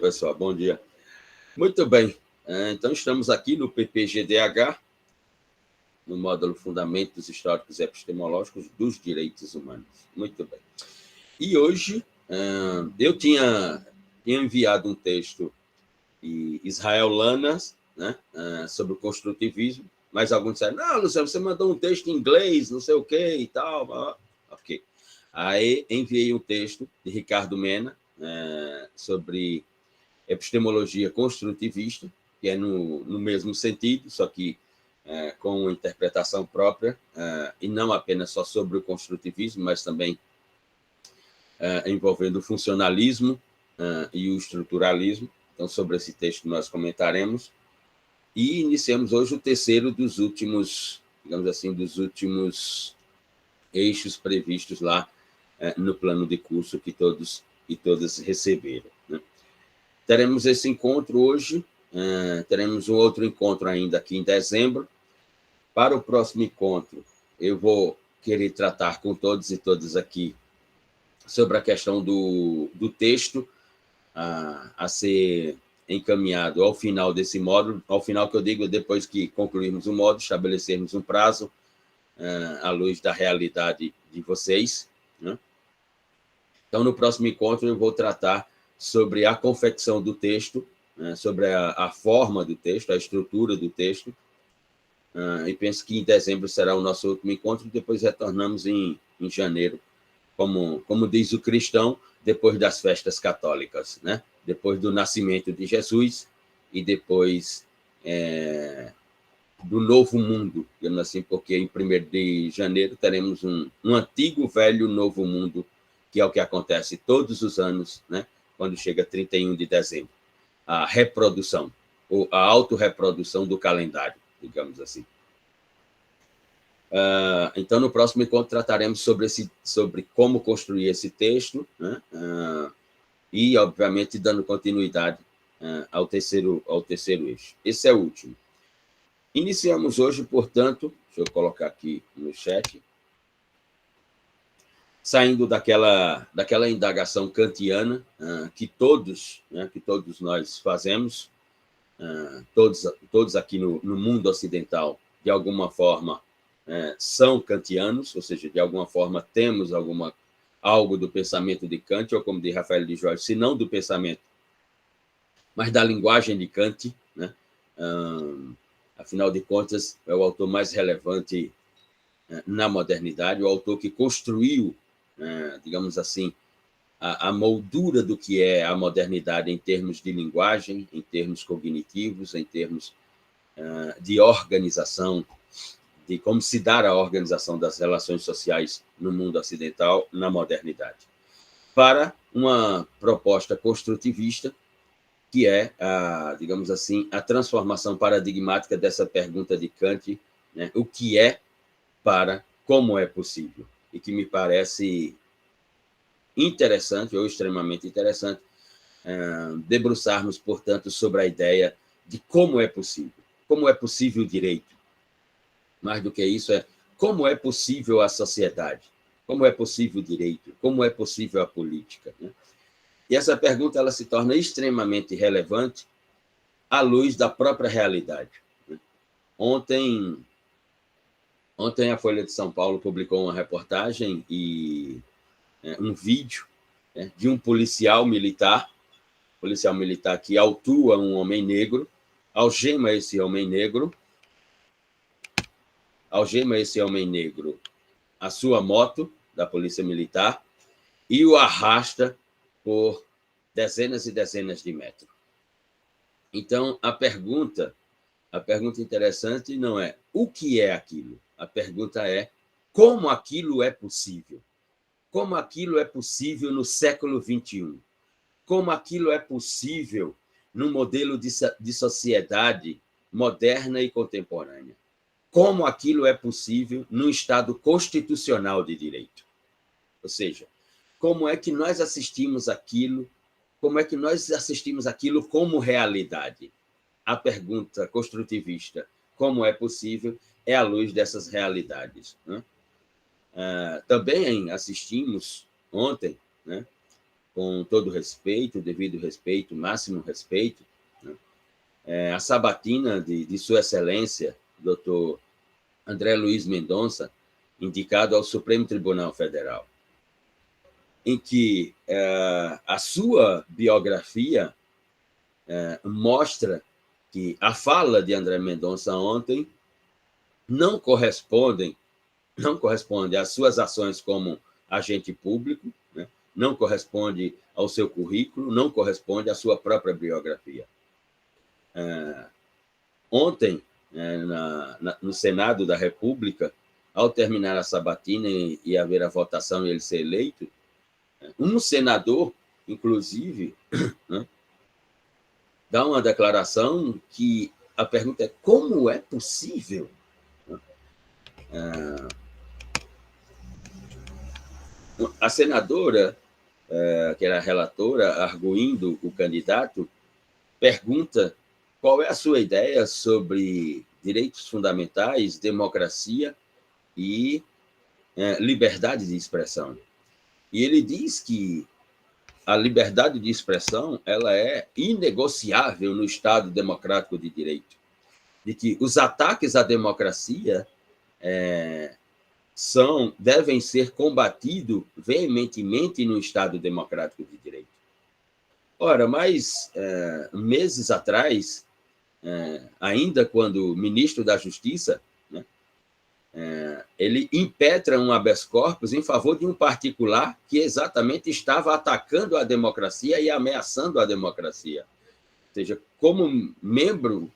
Pessoal, bom dia. Muito bem, então estamos aqui no PPGDH, no módulo Fundamentos Históricos e Epistemológicos dos Direitos Humanos. Muito bem. E hoje eu tinha enviado um texto de Israel Lanas, né, sobre o construtivismo, mas alguns disseram, não, Luciano, você mandou um texto em inglês, não sei o quê e tal. Ok. Aí enviei um texto de Ricardo Mena sobre epistemologia construtivista, que é no mesmo sentido, só que com uma interpretação própria, e não apenas só sobre o construtivismo, mas também envolvendo o funcionalismo e o estruturalismo. Então, sobre esse texto nós comentaremos. E iniciamos hoje o terceiro dos últimos, digamos assim, dos últimos eixos previstos lá no plano de curso que todos e todas receberam, né? Teremos esse encontro hoje, teremos um outro encontro ainda aqui em dezembro. Para o próximo encontro, eu vou querer tratar com todos e todas aqui sobre a questão do texto a ser encaminhado ao final desse módulo, ao final que eu digo, depois que concluirmos o módulo, estabelecermos um prazo à luz da realidade de vocês, né? Então, no próximo encontro, eu vou tratar sobre a confecção do texto, sobre a forma do texto, a estrutura do texto, e penso que em dezembro será o nosso último encontro, e depois retornamos em janeiro, como diz o cristão, depois das festas católicas, né? Depois do nascimento de Jesus e depois do novo mundo, digamos assim, porque em 1º de janeiro teremos um antigo, velho, novo mundo, que é o que acontece todos os anos, né? Quando chega 31 de dezembro. A reprodução, ou a autorreprodução do calendário, digamos assim. Então, no próximo encontro, trataremos sobre como construir esse texto, né? E, obviamente, dando continuidade ao terceiro eixo. Esse é o último. Iniciamos hoje, portanto, deixa eu colocar aqui no chat, saindo daquela indagação kantiana que todos nós fazemos, todos aqui no mundo ocidental, de alguma forma, são kantianos, ou seja, de alguma forma temos algo do pensamento de Kant, ou como diz Rafael de Jorge, se não do pensamento, mas da linguagem de Kant, né? Afinal de contas, é o autor mais relevante na modernidade, o autor que construiu, digamos assim, a moldura do que é a modernidade em termos de linguagem, em termos cognitivos, em termos de organização, de como se dá a organização das relações sociais no mundo ocidental, na modernidade, para uma proposta construtivista, que é, digamos assim, a transformação paradigmática dessa pergunta de Kant, né? O que é para como é possível, e que me parece interessante, ou extremamente interessante, debruçarmos, portanto, sobre a ideia de como é possível o direito. Mais do que isso, como é possível a sociedade, como é possível o direito, como é possível a política, né? E essa pergunta ela se torna extremamente relevante à luz da própria realidade. Ontem a Folha de São Paulo publicou uma reportagem e um vídeo de um policial militar que autua um homem negro, algema esse homem negro a sua moto da polícia militar e o arrasta por dezenas e dezenas de metros. Então, a pergunta interessante não é o que é aquilo, a pergunta é como aquilo é possível. Como aquilo é possível no século XXI? Como aquilo é possível num modelo de sociedade moderna e contemporânea? Como aquilo é possível num Estado constitucional de direito? Ou seja, como é que nós assistimos aquilo como realidade? A pergunta construtivista, como é possível, é à luz dessas realidades, né? Também assistimos ontem, né, com todo respeito, devido respeito, máximo respeito, né, a sabatina de Sua Excelência, Dr. André Luiz Mendonça, indicado ao Supremo Tribunal Federal, em que a sua biografia mostra que a fala de André Mendonça ontem não corresponde às suas ações como agente público, né? Não corresponde ao seu currículo, não corresponde à sua própria biografia. Ontem, no Senado da República, ao terminar a sabatina e haver a votação e ele ser eleito, um senador, inclusive, né, dá uma declaração que a pergunta é: como é possível? A senadora, que era a relatora, arguindo o candidato, pergunta qual é a sua ideia sobre direitos fundamentais, democracia e liberdade de expressão. E ele diz que a liberdade de expressão ela é inegociável no Estado democrático de direito, de que os ataques à democracia devem ser combatidos veementemente no Estado democrático de direito. Ora, mas meses atrás, ainda quando ministro da Justiça, né, ele impetra um habeas corpus em favor de um particular que exatamente estava atacando a democracia e ameaçando a democracia. Ou seja, como membro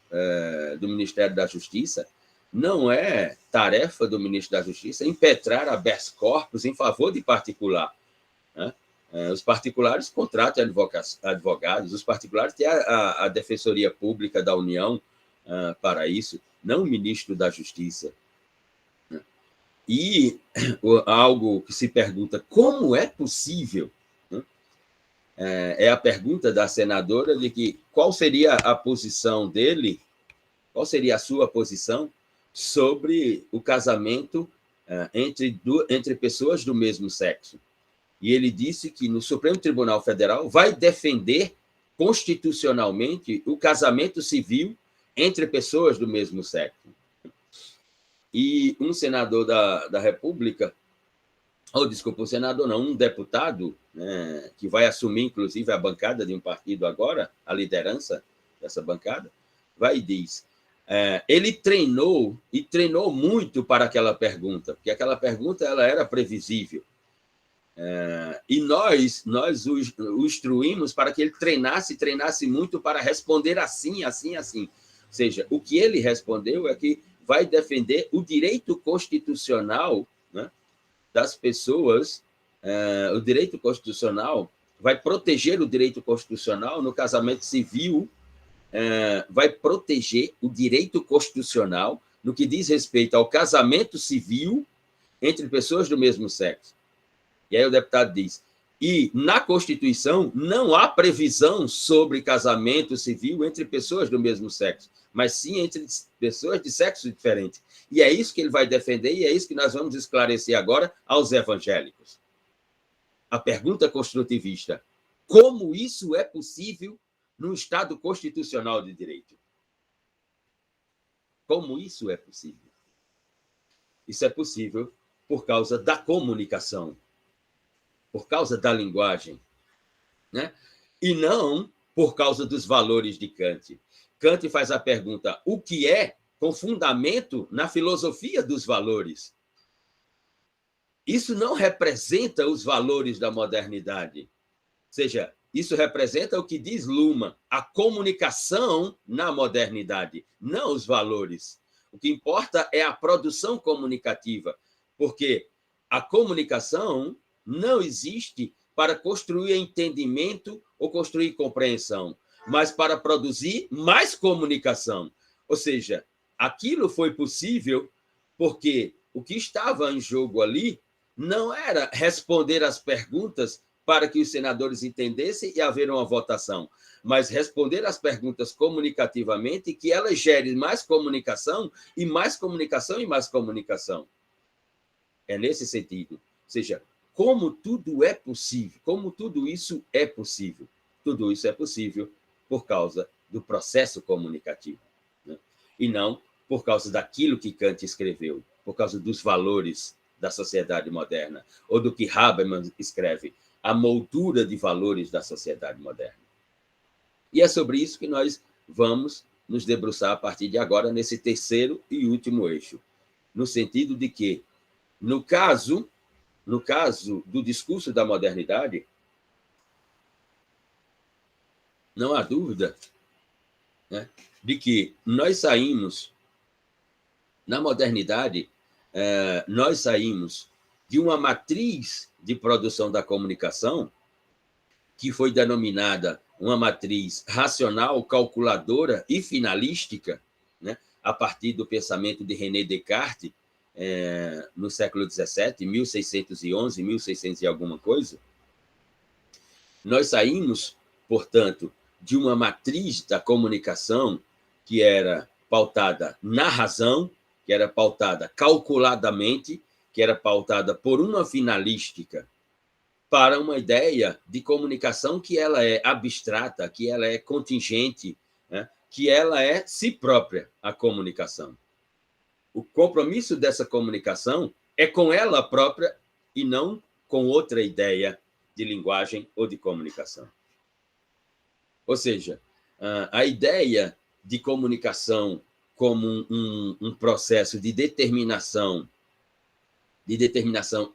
do Ministério da Justiça, não é tarefa do ministro da Justiça impetrar habeas corpus em favor de particular, né? Os particulares contratam advogados, os particulares têm a Defensoria Pública da União para isso, não o ministro da Justiça. E algo que se pergunta, como é possível? É a pergunta da senadora de que qual seria a posição dele, qual seria a sua posição sobre o casamento entre pessoas do mesmo sexo. E ele disse que no Supremo Tribunal Federal vai defender constitucionalmente o casamento civil entre pessoas do mesmo sexo. E um senador da República, desculpa, um senador não, um deputado, né, que vai assumir, inclusive, a bancada de um partido agora, a liderança dessa bancada, vai e diz, ele treinou muito para aquela pergunta, porque aquela pergunta ela era previsível. E nós o instruímos para que ele treinasse muito para responder assim, assim, assim. Ou seja, o que ele respondeu é que vai defender o direito constitucional, né, das pessoas, o direito constitucional, vai proteger o direito constitucional no casamento civil, vai proteger o direito constitucional no que diz respeito ao casamento civil entre pessoas do mesmo sexo. E aí o deputado diz, e na Constituição não há previsão sobre casamento civil entre pessoas do mesmo sexo, mas sim entre pessoas de sexo diferente. E é isso que ele vai defender e é isso que nós vamos esclarecer agora aos evangélicos. A pergunta construtivista, como isso é possível no Estado constitucional de direito? Como isso é possível? Isso é possível por causa da comunicação, por causa da linguagem, né? E não por causa dos valores de Kant. Kant faz a pergunta, o que é, com fundamento na filosofia dos valores? Isso não representa os valores da modernidade. Ou seja, isso representa o que diz Luhmann, a comunicação na modernidade, não os valores. O que importa é a produção comunicativa, porque a comunicação não existe para construir entendimento ou construir compreensão, mas para produzir mais comunicação. Ou seja, aquilo foi possível porque o que estava em jogo ali não era responder às perguntas para que os senadores entendessem e haver uma votação, mas responder às perguntas comunicativamente e que elas gerem mais comunicação e mais comunicação e mais comunicação. É nesse sentido. Ou seja, como tudo é possível, como tudo isso é possível. Tudo isso é possível por causa do processo comunicativo, né? E não por causa daquilo que Kant escreveu, por causa dos valores da sociedade moderna, ou do que Habermas escreve, a moldura de valores da sociedade moderna. E é sobre isso que nós vamos nos debruçar a partir de agora, nesse terceiro e último eixo, no sentido de que, no caso do discurso da modernidade, não há dúvida, né, de que nós saímos, na modernidade, nós saímos de uma matriz de produção da comunicação que foi denominada uma matriz racional, calculadora e finalística, né, a partir do pensamento de René Descartes, no século XVII, 1611, 1600 e alguma coisa. Nós saímos, portanto, de uma matriz da comunicação que era pautada na razão, que era pautada calculadamente, que era pautada por uma finalística, para uma ideia de comunicação que ela é abstrata, que ela é contingente, né? Que ela é si própria, a comunicação. O compromisso dessa comunicação é com ela própria e não com outra ideia de linguagem ou de comunicação. Ou seja, a ideia de comunicação como um processo de determinação e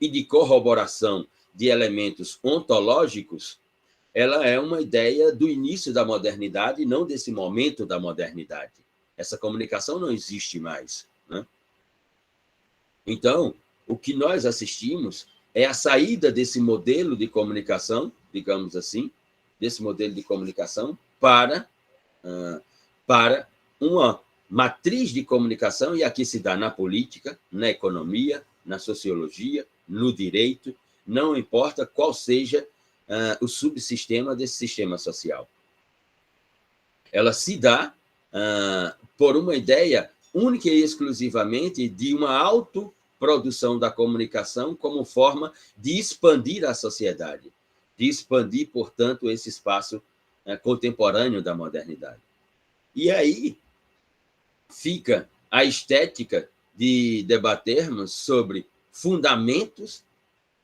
de corroboração de elementos ontológicos, ela é uma ideia do início da modernidade, não desse momento da modernidade. Essa comunicação não existe mais, né? Então, o que nós assistimos é a saída desse modelo de comunicação, digamos assim, desse modelo de comunicação para uma matriz de comunicação, e aqui se dá na política, na economia, na sociologia, no direito, não importa qual seja o subsistema desse sistema social. Ela se dá por uma ideia única e exclusivamente de uma autoprodução da comunicação como forma de expandir a sociedade, de expandir, portanto, esse espaço contemporâneo da modernidade. E aí fica a estética de debatermos sobre fundamentos,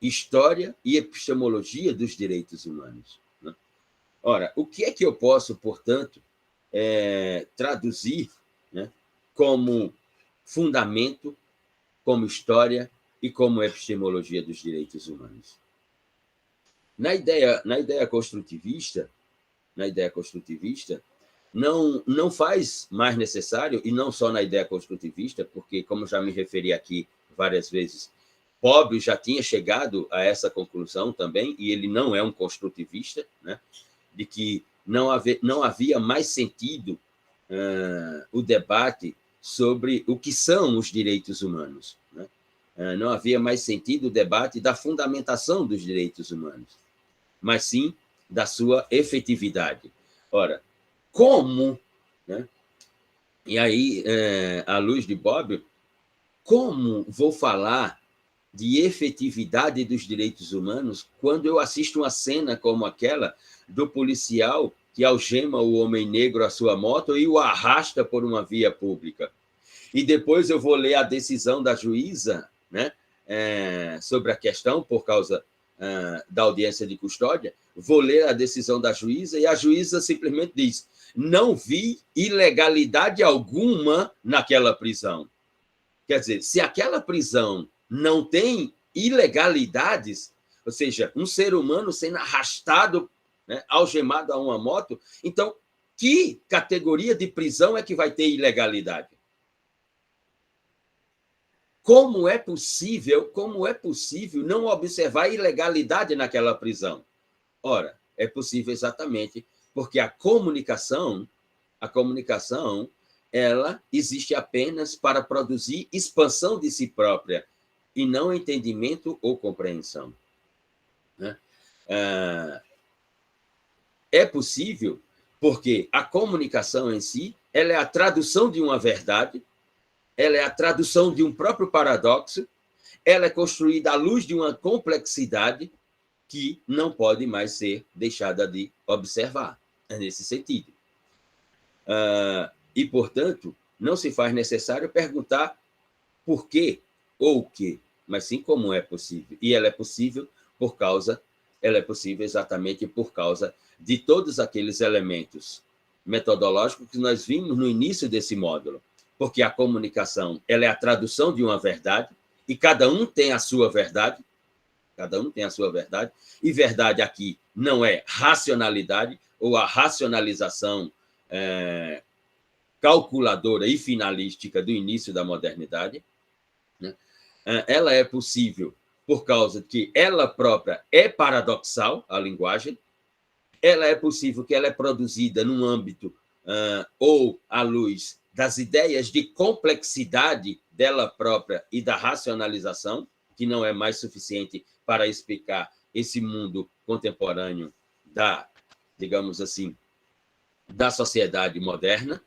história e epistemologia dos direitos humanos, né? Ora, o que é que eu posso, portanto, traduzir, né, como fundamento, como história e como epistemologia dos direitos humanos? Na ideia construtivista, não faz mais necessário, e não só na ideia construtivista, porque, como já me referi aqui várias vezes, Bobbio já tinha chegado a essa conclusão também, e ele não é um construtivista, né, de que não havia mais sentido o debate sobre o que são os direitos humanos, né? Não havia mais sentido o debate da fundamentação dos direitos humanos, mas sim da sua efetividade. Ora, como, né? E aí, à luz de Bobbio, como vou falar de efetividade dos direitos humanos quando eu assisto uma cena como aquela do policial que algema o homem negro à sua moto e o arrasta por uma via pública? E depois eu vou ler a decisão da juíza, né, sobre a questão, por causa da audiência de custódia, vou ler a decisão da juíza e a juíza simplesmente diz: não vi ilegalidade alguma naquela prisão. Quer dizer, se aquela prisão não tem ilegalidades, ou seja, um ser humano sendo arrastado, né, algemado a uma moto, então, que categoria de prisão é que vai ter ilegalidade? Como é possível não observar ilegalidade naquela prisão? Ora, é possível exatamente porque a comunicação, ela existe apenas para produzir expansão de si própria e não entendimento ou compreensão, né? É possível porque a comunicação em si, ela é a tradução de uma verdade, ela é a tradução de um próprio paradoxo, ela é construída à luz de uma complexidade que não pode mais ser deixada de observar. É nesse sentido. E, portanto, não se faz necessário perguntar por quê ou o quê, mas sim como é possível. E ela é possível exatamente por causa de todos aqueles elementos metodológicos que nós vimos no início desse módulo. Porque a comunicação, ela é a tradução de uma verdade, e cada um tem a sua verdade, e verdade aqui não é racionalidade ou a racionalização calculadora e finalística do início da modernidade, né? Ela é possível por causa que ela própria é paradoxal, a linguagem, ela é possível que ela é produzida num âmbito ou à luz das ideias de complexidade dela própria e da racionalização, que não é mais suficiente para explicar esse mundo contemporâneo da, digamos assim, da sociedade moderna.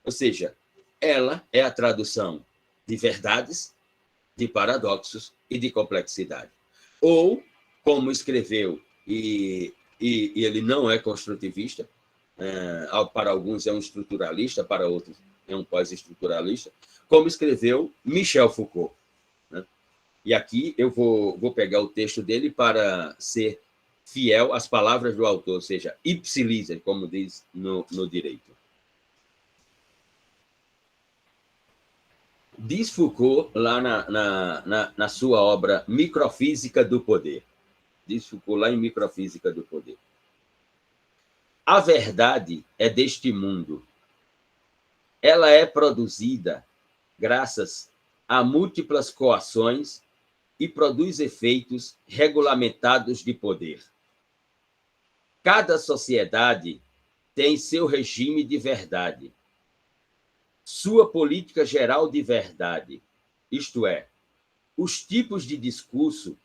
Ou seja, ela é a tradução de verdades, de paradoxos e de complexidade. Ou, como escreveu, e ele não é construtivista, para alguns é um estruturalista, para outros é um pós-estruturalista, como escreveu Michel Foucault. Né? E aqui eu vou pegar o texto dele para ser fiel às palavras do autor, ou seja, ipsiliter, como diz no direito. Diz Foucault, lá na sua obra Microfísica do Poder. Diz Foucault, lá em Microfísica do Poder. A verdade é deste mundo. Ela é produzida graças a múltiplas coações e produz efeitos regulamentados de poder. Cada sociedade tem seu regime de verdade, sua política geral de verdade, isto é, os tipos de discurso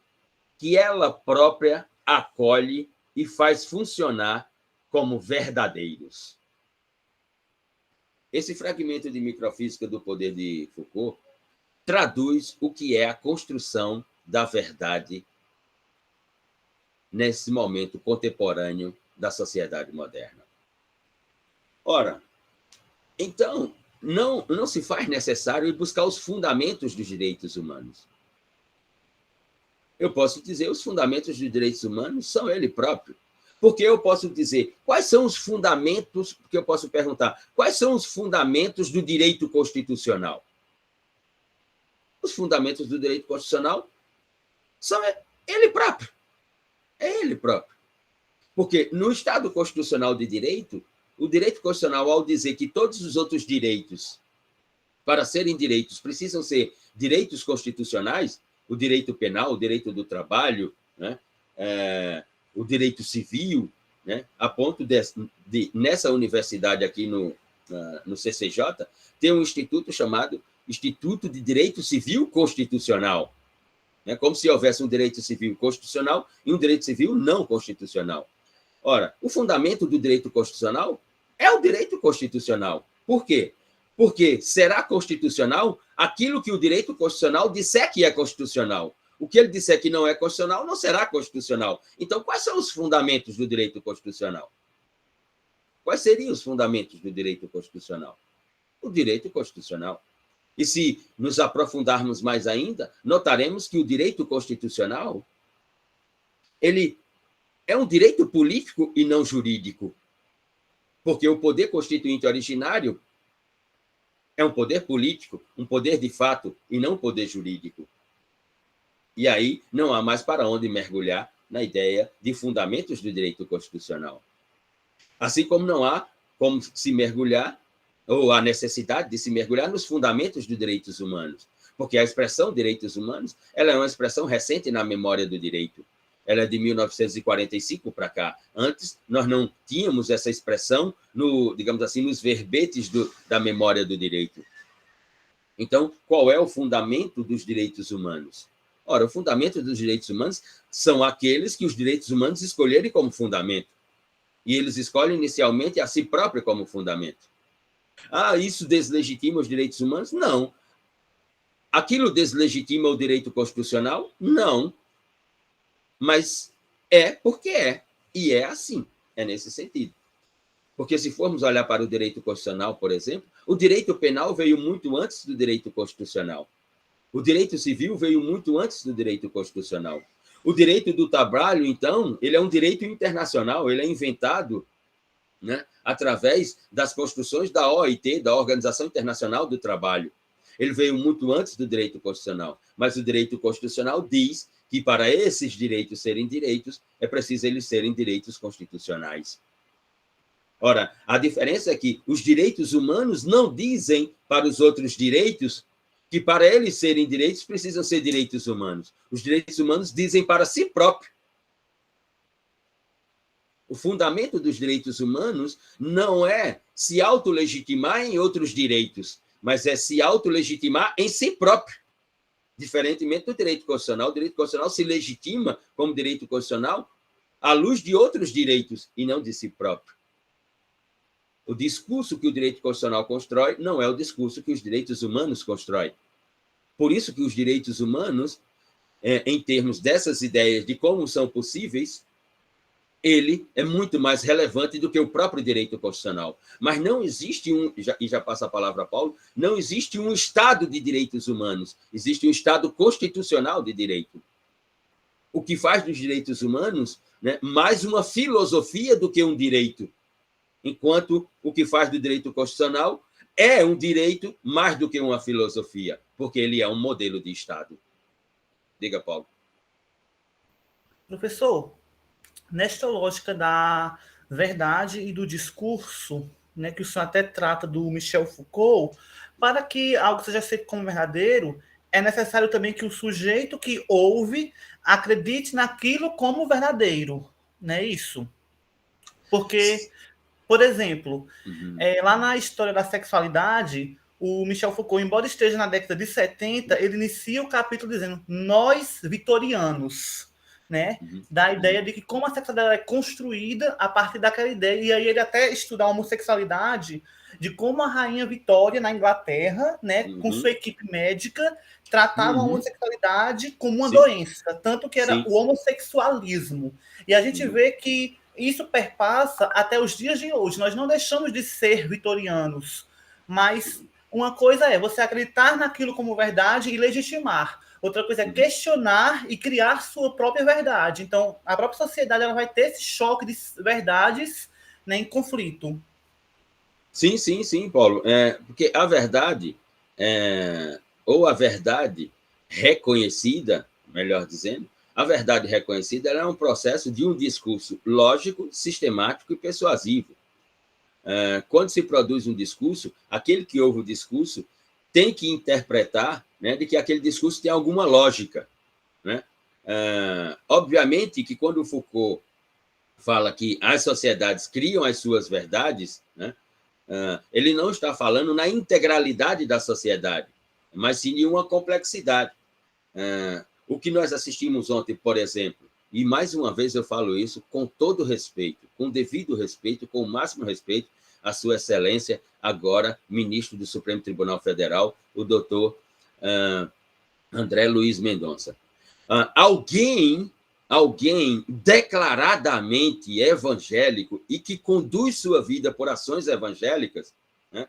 que ela própria acolhe e faz funcionar como verdadeiros. Esse fragmento de Microfísica do Poder de Foucault traduz o que é a construção da verdade nesse momento contemporâneo da sociedade moderna. Ora, então, não se faz necessário ir buscar os fundamentos dos direitos humanos. Eu posso dizer, os fundamentos dos direitos humanos são ele próprio. Porque eu posso dizer, quais são os fundamentos, porque eu posso perguntar, quais são os fundamentos do direito constitucional? Os fundamentos do direito constitucional são ele próprio. É ele próprio. Porque no Estado Constitucional de Direito, o direito constitucional, ao dizer que todos os outros direitos, para serem direitos, precisam ser direitos constitucionais, o direito penal, o direito do trabalho, né? O direito civil, né? A ponto de nessa universidade aqui no CCJ, tem um instituto chamado Instituto de Direito Civil Constitucional, né? Como se houvesse um direito civil constitucional e um direito civil não constitucional. Ora, o fundamento do direito constitucional é o direito constitucional. Por quê? Porque será constitucional aquilo que o direito constitucional disser que é constitucional. O que ele disser que não é constitucional não será constitucional. Então, quais são os fundamentos do direito constitucional? Quais seriam os fundamentos do direito constitucional? O direito constitucional. E se nos aprofundarmos mais ainda, notaremos que o direito constitucional ele é um direito político e não jurídico. Porque o poder constituinte originário é um poder político, um poder de fato, e não um poder jurídico. E aí não há mais para onde mergulhar na ideia de fundamentos do direito constitucional. Assim como não há como se mergulhar, ou a necessidade de se mergulhar nos fundamentos dos direitos humanos. Porque a expressão direitos humanos ela é uma expressão recente na memória do direito. Ela é de 1945 para cá. Antes, nós não tínhamos essa expressão, digamos assim, nos verbetes da memória do direito. Então, qual é o fundamento dos direitos humanos? Ora, o fundamento dos direitos humanos são aqueles que os direitos humanos escolherem como fundamento. E eles escolhem inicialmente a si próprio como fundamento. Ah, isso deslegitima os direitos humanos? Não. Aquilo deslegitima o direito constitucional? Não. Mas é porque é. E é assim. É nesse sentido. Porque se formos olhar para o direito constitucional, por exemplo, o direito penal veio muito antes do direito constitucional. O direito civil veio muito antes do direito constitucional. O direito do trabalho, então, ele é um direito internacional, ele é inventado, né, através das construções da OIT, da Organização Internacional do Trabalho. Ele veio muito antes do direito constitucional, mas o direito constitucional diz que para esses direitos serem direitos, é preciso eles serem direitos constitucionais. Ora, a diferença é que os direitos humanos não dizem para os outros direitos que para eles serem direitos precisam ser direitos humanos. Os direitos humanos dizem para si próprio. O fundamento dos direitos humanos não é se autolegitimar em outros direitos, mas é se autolegitimar em si próprio. Diferentemente do direito constitucional, o direito constitucional se legitima como direito constitucional à luz de outros direitos e não de si próprio. O discurso que o direito constitucional constrói não é o discurso que os direitos humanos constroem. Por isso que os direitos humanos, em termos dessas ideias de como são possíveis, ele é muito mais relevante do que o próprio direito constitucional. Mas não existe e já passa a palavra a Paulo, não existe um Estado de direitos humanos, existe um Estado constitucional de direito. O que faz dos direitos humanos, né, mais uma filosofia do que um direito, enquanto o que faz do direito constitucional é um direito mais do que uma filosofia, porque ele é um modelo de Estado. Diga, Paulo. Professor, nesta lógica da verdade e do discurso, né, que o senhor até trata do Michel Foucault, para que algo seja aceito como verdadeiro, é necessário também que o sujeito que ouve acredite naquilo como verdadeiro, não é isso? Porque, por exemplo, lá na história da sexualidade, o Michel Foucault, embora esteja na década de 70, ele inicia o capítulo dizendo nós vitorianos, né? Da ideia de que como a sexualidade é construída a partir daquela ideia. E aí ele até estuda a homossexualidade, de como a rainha Vitória, na Inglaterra, né, com sua equipe médica, tratava a homossexualidade como uma doença, tanto que era o homossexualismo. E a gente vê que isso perpassa até os dias de hoje. Nós não deixamos de ser vitorianos, mas uma coisa é você acreditar naquilo como verdade e legitimar. Outra coisa é questionar e criar sua própria verdade. Então, a própria sociedade ela vai ter esse choque de verdades, né, em conflito. Sim, sim, sim, Paulo. Porque a verdade, ou a verdade reconhecida, melhor dizendo, a verdade reconhecida é um processo de um discurso lógico, sistemático e persuasivo. Quando se produz um discurso, aquele que ouve o discurso tem que interpretar, né, de que aquele discurso tem alguma lógica, né? Obviamente que quando Foucault fala que as sociedades criam as suas verdades, né, ele não está falando na integralidade da sociedade, mas sim de uma complexidade. O que nós assistimos ontem, por exemplo, e mais uma vez eu falo isso com todo respeito, com devido respeito, com o máximo respeito à sua excelência, agora ministro do Supremo Tribunal Federal, o doutor André Luiz Mendonça. Alguém declaradamente evangélico e que conduz sua vida por ações evangélicas, né,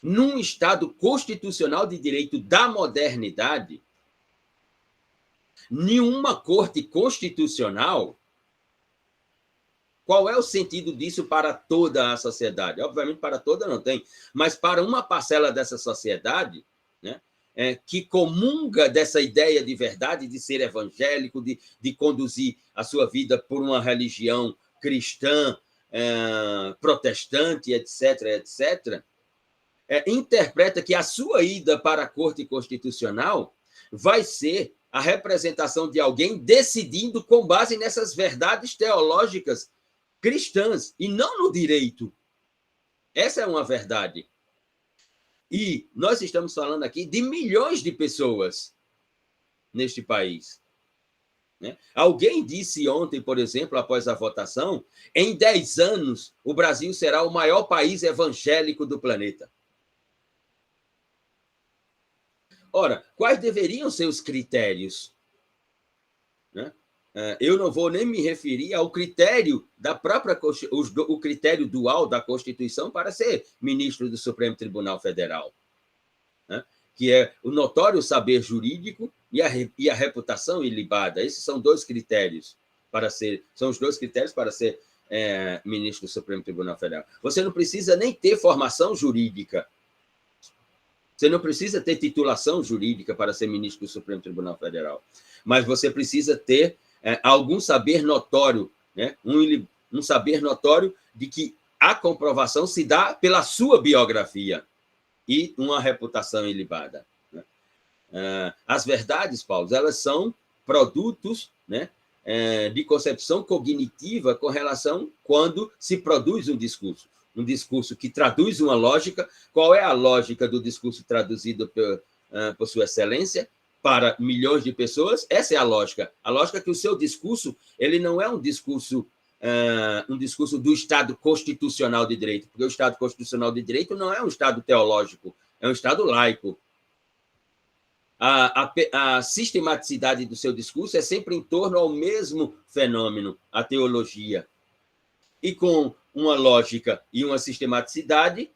num Estado constitucional de direito da modernidade, nenhuma corte constitucional. Qual é o sentido disso para toda a sociedade? Obviamente, para toda não tem, mas para uma parcela dessa sociedade, né, que comunga dessa ideia de verdade, de ser evangélico, de conduzir a sua vida por uma religião cristã, protestante, etc., etc., interpreta que a sua ida para a Corte Constitucional vai ser a representação de alguém decidindo com base nessas verdades teológicas cristãs, e não no direito. Essa é uma verdade. E nós estamos falando aqui de milhões de pessoas neste país. Né? Alguém disse ontem, por exemplo, após a votação, em 10 anos, o Brasil será o maior país evangélico do planeta. Ora, quais deveriam ser os critérios? Né? Eu não vou nem me referir ao critério da própria o critério dual da Constituição para ser ministro do Supremo Tribunal Federal, né? Que é o notório saber jurídico e a reputação ilibada. Esses são dois critérios são os dois critérios para ser ministro do Supremo Tribunal Federal. Você não precisa nem ter formação jurídica. Você não precisa ter titulação jurídica para ser ministro do Supremo Tribunal Federal, mas você precisa ter algum saber notório, né? Um saber notório de que a comprovação se dá pela sua biografia e uma reputação ilibada. Né? As verdades, Paulo, elas são produtos, né, de concepção cognitiva com relação quando se produz um discurso que traduz uma lógica. Qual é a lógica do discurso traduzido por Sua Excelência para milhões de pessoas? Essa é a lógica. A lógica é que o seu discurso ele não é um discurso do Estado constitucional de direito, porque o Estado constitucional de direito não é um Estado teológico, é um Estado laico. A sistematicidade do seu discurso é sempre em torno ao mesmo fenômeno, a teologia. E com uma lógica e uma sistematicidade,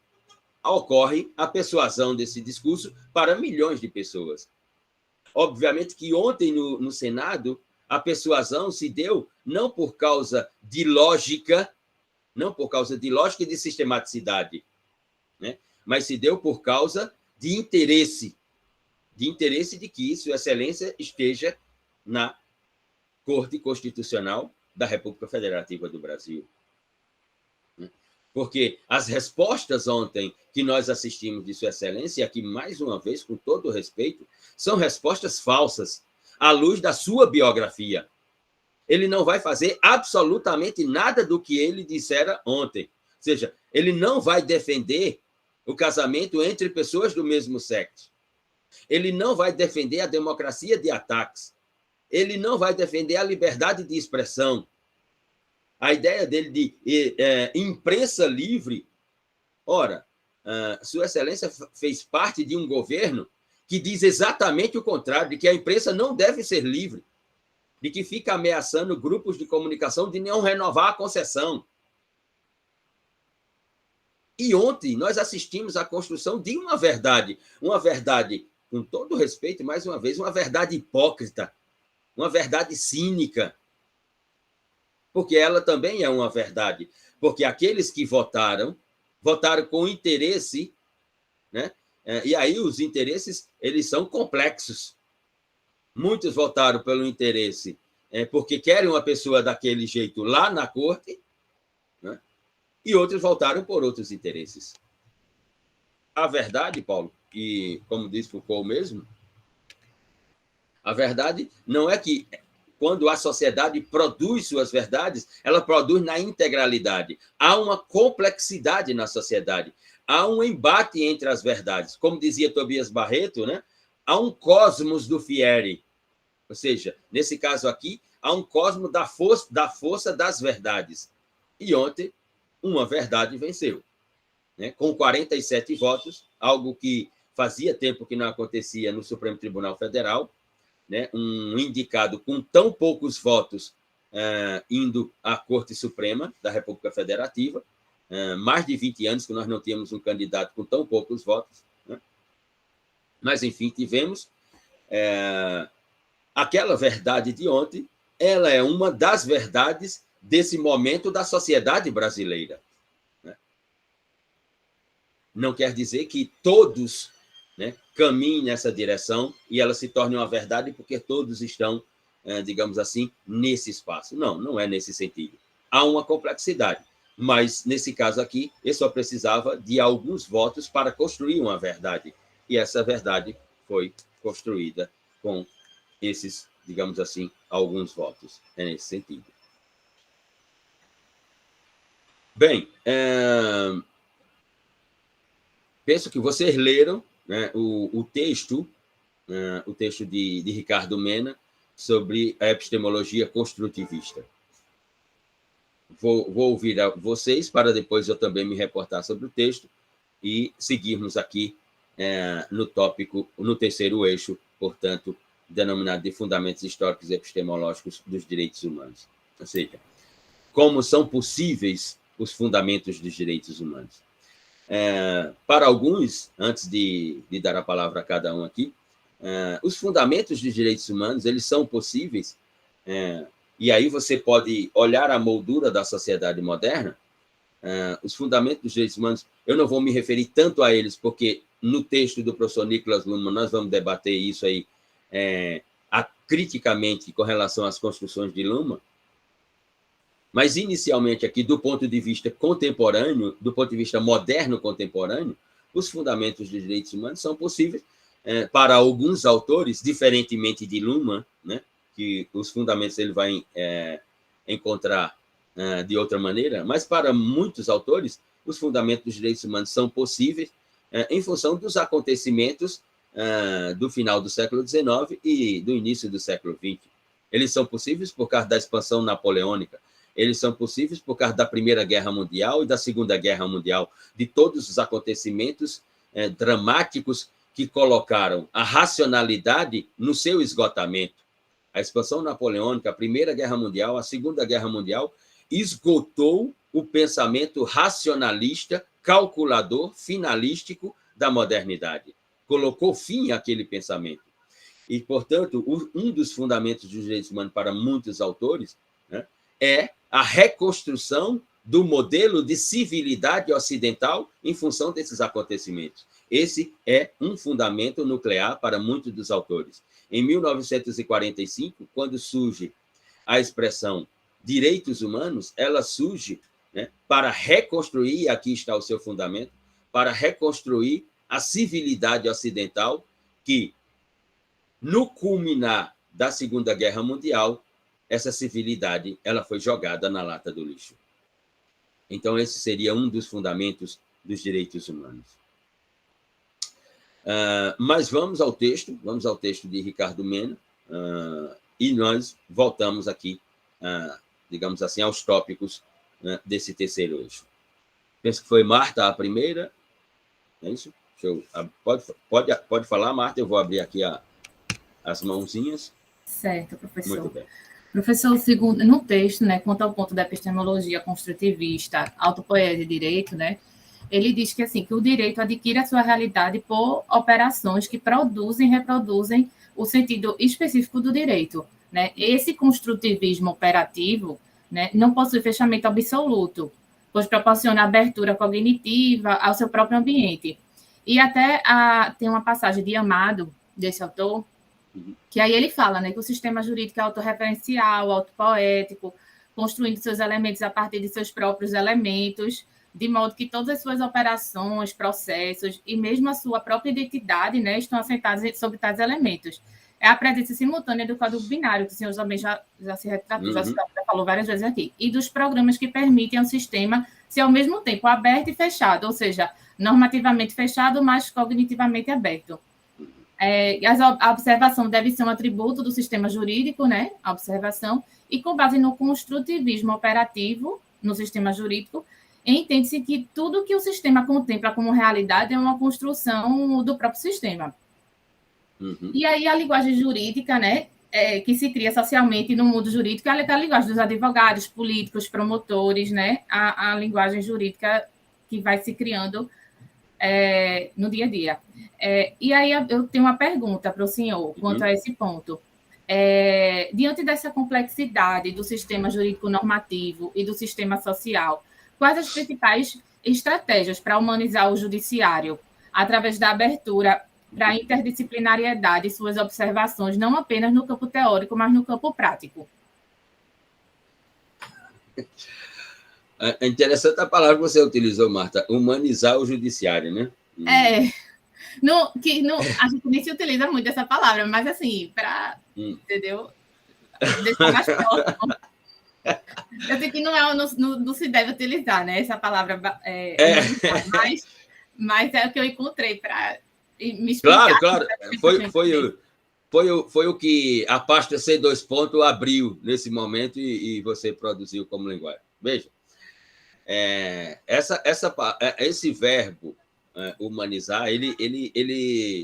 ocorre a persuasão desse discurso para milhões de pessoas. Obviamente que ontem, no Senado, a persuasão se deu não por causa de lógica, e de sistematicidade, né? Mas se deu por causa de interesse de que Sua Excelência esteja na Corte Constitucional da República Federativa do Brasil. Porque as respostas ontem que nós assistimos de Sua Excelência, e aqui mais uma vez, com todo o respeito, são respostas falsas, à luz da sua biografia. Ele não vai fazer absolutamente nada do que ele dissera ontem. Ou seja, ele não vai defender o casamento entre pessoas do mesmo sexo. Ele não vai defender a democracia de ataques. Ele não vai defender a liberdade de expressão. A ideia dele de imprensa livre. Ora, Sua Excelência fez parte de um governo que diz exatamente o contrário, de que a imprensa não deve ser livre, de que fica ameaçando grupos de comunicação de não renovar a concessão. E ontem nós assistimos à construção de uma verdade, com todo respeito, mais uma vez, uma verdade hipócrita, uma verdade cínica, porque ela também é uma verdade, porque aqueles que votaram com interesse, né? E aí os interesses, eles são complexos. Muitos votaram pelo interesse porque querem uma pessoa daquele jeito lá na corte, né? E outros votaram por outros interesses. A verdade, Paulo, e como diz Foucault mesmo, a verdade não é que quando a sociedade produz suas verdades, ela produz na integralidade. Há uma complexidade na sociedade. Há um embate entre as verdades. Como dizia Tobias Barreto, né? Há um cosmos do fieri. Ou seja, nesse caso aqui, há um cosmos da força das verdades. E ontem, uma verdade venceu, né? Com 47 votos, algo que fazia tempo que não acontecia no Supremo Tribunal Federal, né? Um indicado com tão poucos votos indo à Corte Suprema da República Federativa, mais de 20 anos que nós não tínhamos um candidato com tão poucos votos, né? Mas, enfim, tivemos aquela verdade de ontem, ela é uma das verdades desse momento da sociedade brasileira, né? Não quer dizer que todos, né, caminhem nessa direção e ela se torne uma verdade porque todos estão, digamos assim, nesse espaço. Não, não é nesse sentido. Há uma complexidade, mas, nesse caso aqui, eu só precisava de alguns votos para construir uma verdade. E essa verdade foi construída com esses, digamos assim, alguns votos. É nesse sentido. Bem, penso que vocês leram, né, o texto de Ricardo Mena sobre a epistemologia construtivista. Vou ouvir a vocês para depois eu também me reportar sobre o texto e seguirmos aqui no tópico, no terceiro eixo, portanto, denominado de Fundamentos Históricos e Epistemológicos dos Direitos Humanos. Ou seja, como são possíveis os fundamentos dos direitos humanos. Para alguns, antes de dar a palavra a cada um aqui, os fundamentos dos direitos humanos, eles são possíveis, e aí você pode olhar a moldura da sociedade moderna. Os fundamentos dos direitos humanos, eu não vou me referir tanto a eles, porque no texto do professor Nicolas Luhmann nós vamos debater isso aí criticamente com relação às construções de Luhmann, mas inicialmente aqui, do ponto de vista contemporâneo, do ponto de vista moderno contemporâneo, os fundamentos dos direitos humanos são possíveis para alguns autores, diferentemente de Luhmann, né, que os fundamentos ele vai encontrar de outra maneira, mas para muitos autores, os fundamentos dos direitos humanos são possíveis em função dos acontecimentos do final do século XIX e do início do século XX. Eles são possíveis por causa da expansão napoleônica, eles são possíveis por causa da Primeira Guerra Mundial e da Segunda Guerra Mundial, de todos os acontecimentos dramáticos que colocaram a racionalidade no seu esgotamento. A expansão napoleônica, a Primeira Guerra Mundial, a Segunda Guerra Mundial, esgotou o pensamento racionalista, calculador, finalístico da modernidade. Colocou fim àquele pensamento. E, portanto, um dos fundamentos dos direitos humanos para muitos autores, né, é a reconstrução do modelo de civilidade ocidental em função desses acontecimentos. Esse é um fundamento nuclear para muitos dos autores. Em 1945, quando surge a expressão direitos humanos, ela surge, né, para reconstruir, aqui está o seu fundamento, para reconstruir a civilidade ocidental que, no culminar da Segunda Guerra Mundial, essa civilidade ela foi jogada na lata do lixo. Então, esse seria um dos fundamentos dos direitos humanos. Mas vamos ao texto de Ricardo Mena, e nós voltamos aqui, digamos assim, aos tópicos, né, desse terceiro eixo. Penso que foi Marta a primeira, é isso? Pode falar, Marta, eu vou abrir aqui as mãozinhas. Certo, professor. Muito bem. Professor, segundo, no texto, né, quanto ao ponto da epistemologia construtivista, autopoética e direito, né, ele diz que, assim, que o direito adquire a sua realidade por operações que produzem e reproduzem o sentido específico do direito, né? Esse construtivismo operativo, né, não possui fechamento absoluto, pois proporciona abertura cognitiva ao seu próprio ambiente. E até tem uma passagem de Amado, desse autor, que aí ele fala, né, que o sistema jurídico é autorreferencial, autopoético, construindo seus elementos a partir de seus próprios elementos, de modo que todas as suas operações, processos e mesmo a sua própria identidade, né, estão assentados sobre tais elementos. É a presença simultânea do código binário, que o senhor também já se retratou, já falou várias vezes aqui, e dos programas que permitem ao sistema ser ao mesmo tempo aberto e fechado, ou seja, normativamente fechado, mas cognitivamente aberto. A observação deve ser um atributo do sistema jurídico, né? A observação, e com base no construtivismo operativo no sistema jurídico, entende-se que tudo que o sistema contempla como realidade é uma construção do próprio sistema. E aí a linguagem jurídica, né, que se cria socialmente no mundo jurídico, é a linguagem dos advogados, políticos, promotores, né? A linguagem jurídica que vai se criando no dia a dia. E aí eu tenho uma pergunta para o senhor quanto a esse ponto. Diante dessa complexidade do sistema jurídico normativo e do sistema social, quais as principais estratégias para humanizar o judiciário através da abertura para a interdisciplinariedade e suas observações, não apenas no campo teórico, mas no campo prático? É interessante a palavra que você utilizou, Marta, humanizar o judiciário, né? A gente nem se utiliza muito essa palavra, mas assim, para, entendeu? Deixar mais próximo. Eu sei que não se deve utilizar, né, essa palavra, mas é o que eu encontrei para me explicar. Claro. Foi o que a pasta C2 ponto abriu nesse momento e você produziu como linguagem. Veja, esse verbo humanizar, ele,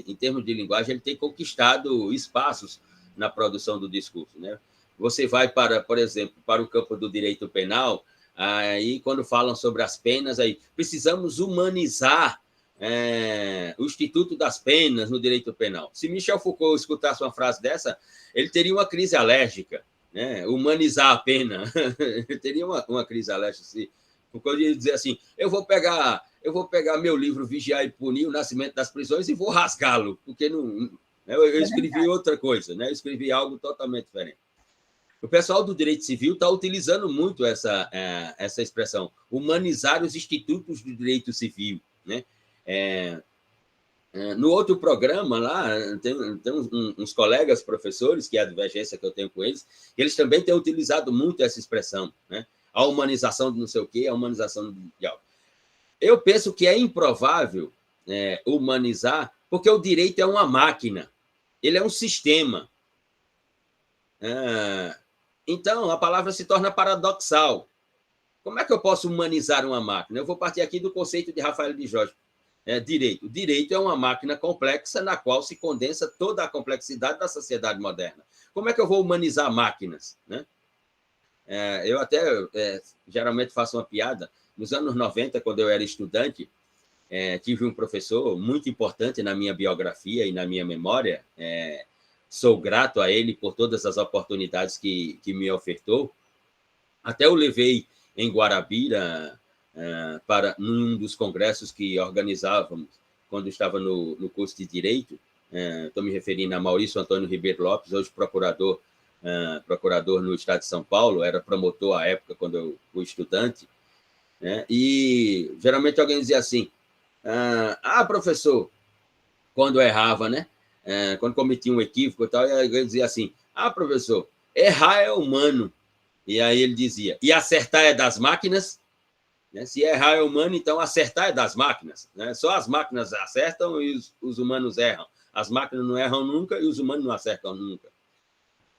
em termos de linguagem, ele tem conquistado espaços na produção do discurso, né? Você vai por exemplo, para o campo do direito penal, aí quando falam sobre as penas, aí precisamos humanizar o Instituto das Penas no direito penal. Se Michel Foucault escutasse uma frase dessa, ele teria uma crise alérgica, né? Humanizar a pena, ele teria uma crise alérgica. Foucault ia dizer assim: eu vou pegar meu livro Vigiar e Punir, O Nascimento das Prisões, e vou rasgá-lo, porque não, eu escrevi outra coisa, né? Eu escrevi algo totalmente diferente. O pessoal do direito civil está utilizando muito essa expressão, humanizar os institutos do direito civil, né? No outro programa lá, tem uns colegas professores, que é a divergência que eu tenho com eles, que eles também têm utilizado muito essa expressão, né? A humanização de não sei o quê, a humanização de algo. Eu penso que é improvável humanizar, porque o direito é uma máquina, ele é um sistema. Então, a palavra se torna paradoxal. Como é que eu posso humanizar uma máquina? Eu vou partir aqui do conceito de Rafael de Jorge. Direito. O direito é uma máquina complexa na qual se condensa toda a complexidade da sociedade moderna. Como é que eu vou humanizar máquinas, né? Eu até geralmente faço uma piada. Nos anos 90, quando eu era estudante, tive um professor muito importante na minha biografia e na minha memória. Sou grato a ele por todas as oportunidades que me ofertou. Até eu levei em Guarabira para um dos congressos que organizávamos quando estava no curso de Direito. Estou me referindo a Maurício Antônio Ribeiro Lopes, hoje procurador no estado de São Paulo, era promotor à época, quando eu fui estudante, né? E geralmente alguém dizia assim: professor, quando errava, né? Quando cometia um equívoco e tal, alguém dizia assim: professor, errar é humano. E aí ele dizia: e acertar é das máquinas? Né? Se errar é humano, então acertar é das máquinas, né? Só as máquinas acertam e os humanos erram. As máquinas não erram nunca e os humanos não acertam nunca.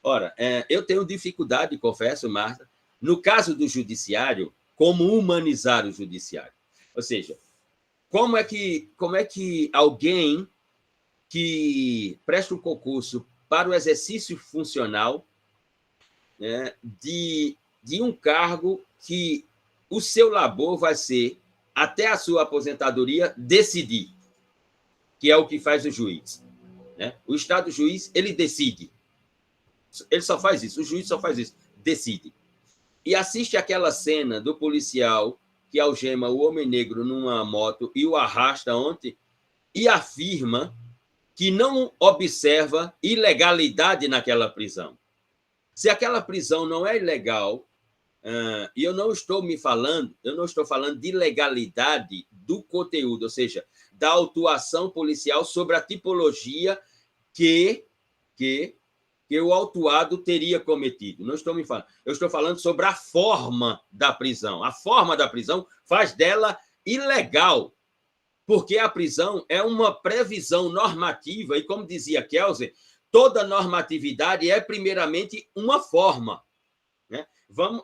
Ora, eu tenho dificuldade, confesso, Marta, no caso do judiciário, como humanizar o judiciário. Ou seja, como é que alguém que presta um concurso para o exercício funcional, né, de um cargo que o seu labor vai ser, até a sua aposentadoria, decidir, que é o que faz o juiz, né? O Estado juiz, ele decide. Ele só faz isso, o juiz só faz isso, decide. E assiste aquela cena do policial que algema o homem negro numa moto e o arrasta ontem e afirma que não observa ilegalidade naquela prisão. Se aquela prisão não é ilegal, e eu não estou falando de legalidade do conteúdo, ou seja, da autuação policial sobre a tipologia que o autuado teria cometido. Não estou me falando. Eu estou falando sobre a forma da prisão. A forma da prisão faz dela ilegal, porque a prisão é uma previsão normativa, e, como dizia Kelsen, toda normatividade é, primeiramente, uma forma, né?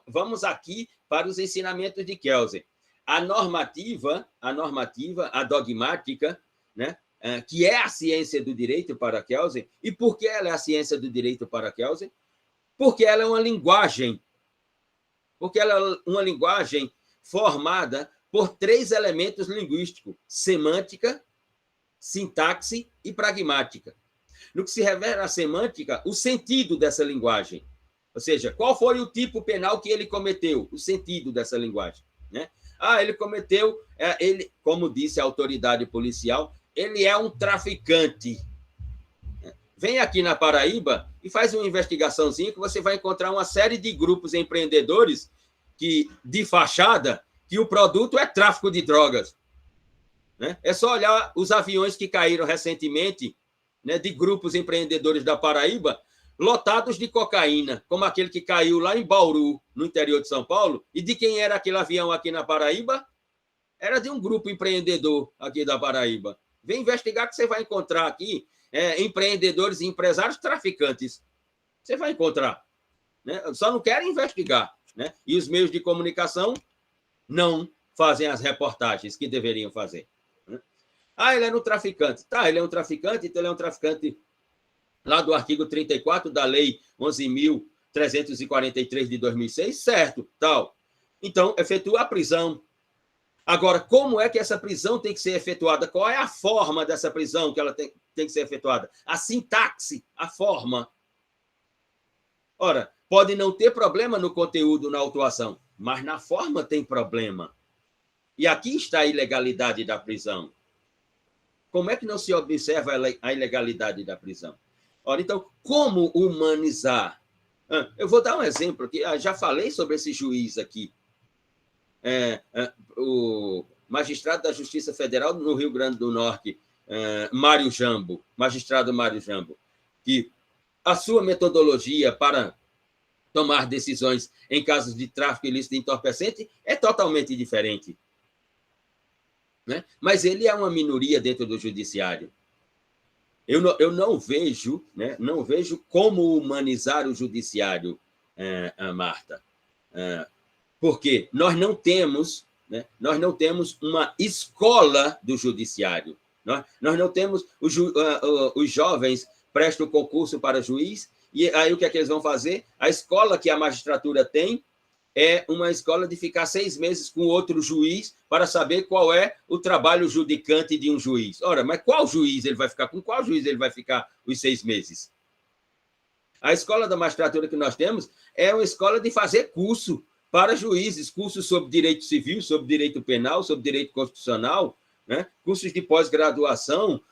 Vamos aqui para os ensinamentos de Kelsen. A normativa, a dogmática, né? Que é a ciência do direito para Kelsen. E por que ela é a ciência do direito para Kelsen? Porque ela é uma linguagem. Porque ela é uma linguagem formada por 3 elementos linguísticos: semântica, sintaxe e pragmática. No que se refere à semântica, o sentido dessa linguagem. Ou seja, qual foi o tipo penal que ele cometeu? O sentido dessa linguagem, né? Ele cometeu, como disse a autoridade policial, ele é um traficante. Vem aqui na Paraíba e faz uma investigaçãozinha que você vai encontrar uma série de grupos empreendedores de fachada, que o produto é tráfico de drogas, né? É só olhar os aviões que caíram recentemente, né, de grupos empreendedores da Paraíba, lotados de cocaína, como aquele que caiu lá em Bauru, no interior de São Paulo. E de quem era aquele avião aqui na Paraíba? Era de um grupo empreendedor aqui da Paraíba. Vem investigar que você vai encontrar aqui empreendedores e empresários traficantes. Você vai encontrar, né? Só não querem investigar, né? E os meios de comunicação não fazem as reportagens que deveriam fazer, né? Ah, ele era um traficante. Tá, ele é um traficante, então ele é um traficante lá do artigo 34 da Lei 11.343 de 2006, certo, tal. Então, efetua a prisão. Agora, como é que essa prisão tem que ser efetuada? Qual é a forma dessa prisão que ela tem que ser efetuada? A sintaxe, a forma. Ora, pode não ter problema no conteúdo, na autuação, mas na forma tem problema. E aqui está a ilegalidade da prisão. Como é que não se observa a ilegalidade da prisão? Ora, então, como humanizar? Eu vou dar um exemplo aqui. Já falei sobre esse juiz aqui. O magistrado da Justiça Federal no Rio Grande do Norte, Mário Jambo, magistrado Mário Jambo, que a sua metodologia para tomar decisões em casos de tráfico ilícito de entorpecente é totalmente diferente. Né? Mas ele é uma minoria dentro do judiciário. Eu não vejo, né, não vejo como humanizar o judiciário, Marta. Porque nós não temos uma escola do judiciário. Nós não temos... Os jovens prestam concurso para juiz, e aí o que é que eles vão fazer? A escola que a magistratura tem é uma escola de ficar 6 meses com outro juiz para saber qual é o trabalho judicante de um juiz. Ora, mas qual juiz ele vai ficar? Com qual juiz ele vai ficar os 6 meses? A escola da magistratura que nós temos é uma escola de fazer curso para juízes, cursos sobre direito civil, sobre direito penal, sobre direito constitucional, né? Cursos de pós-graduação,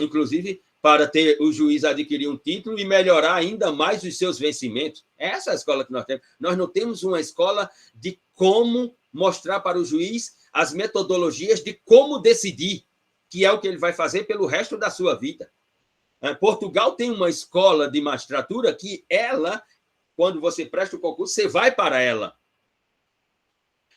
inclusive para ter o juiz adquirir um título e melhorar ainda mais os seus vencimentos. Essa é a escola que nós temos. Nós não temos uma escola de como mostrar para o juiz as metodologias de como decidir, que é o que ele vai fazer pelo resto da sua vida. Portugal tem uma escola de magistratura que ela, quando você presta o concurso, você vai para ela.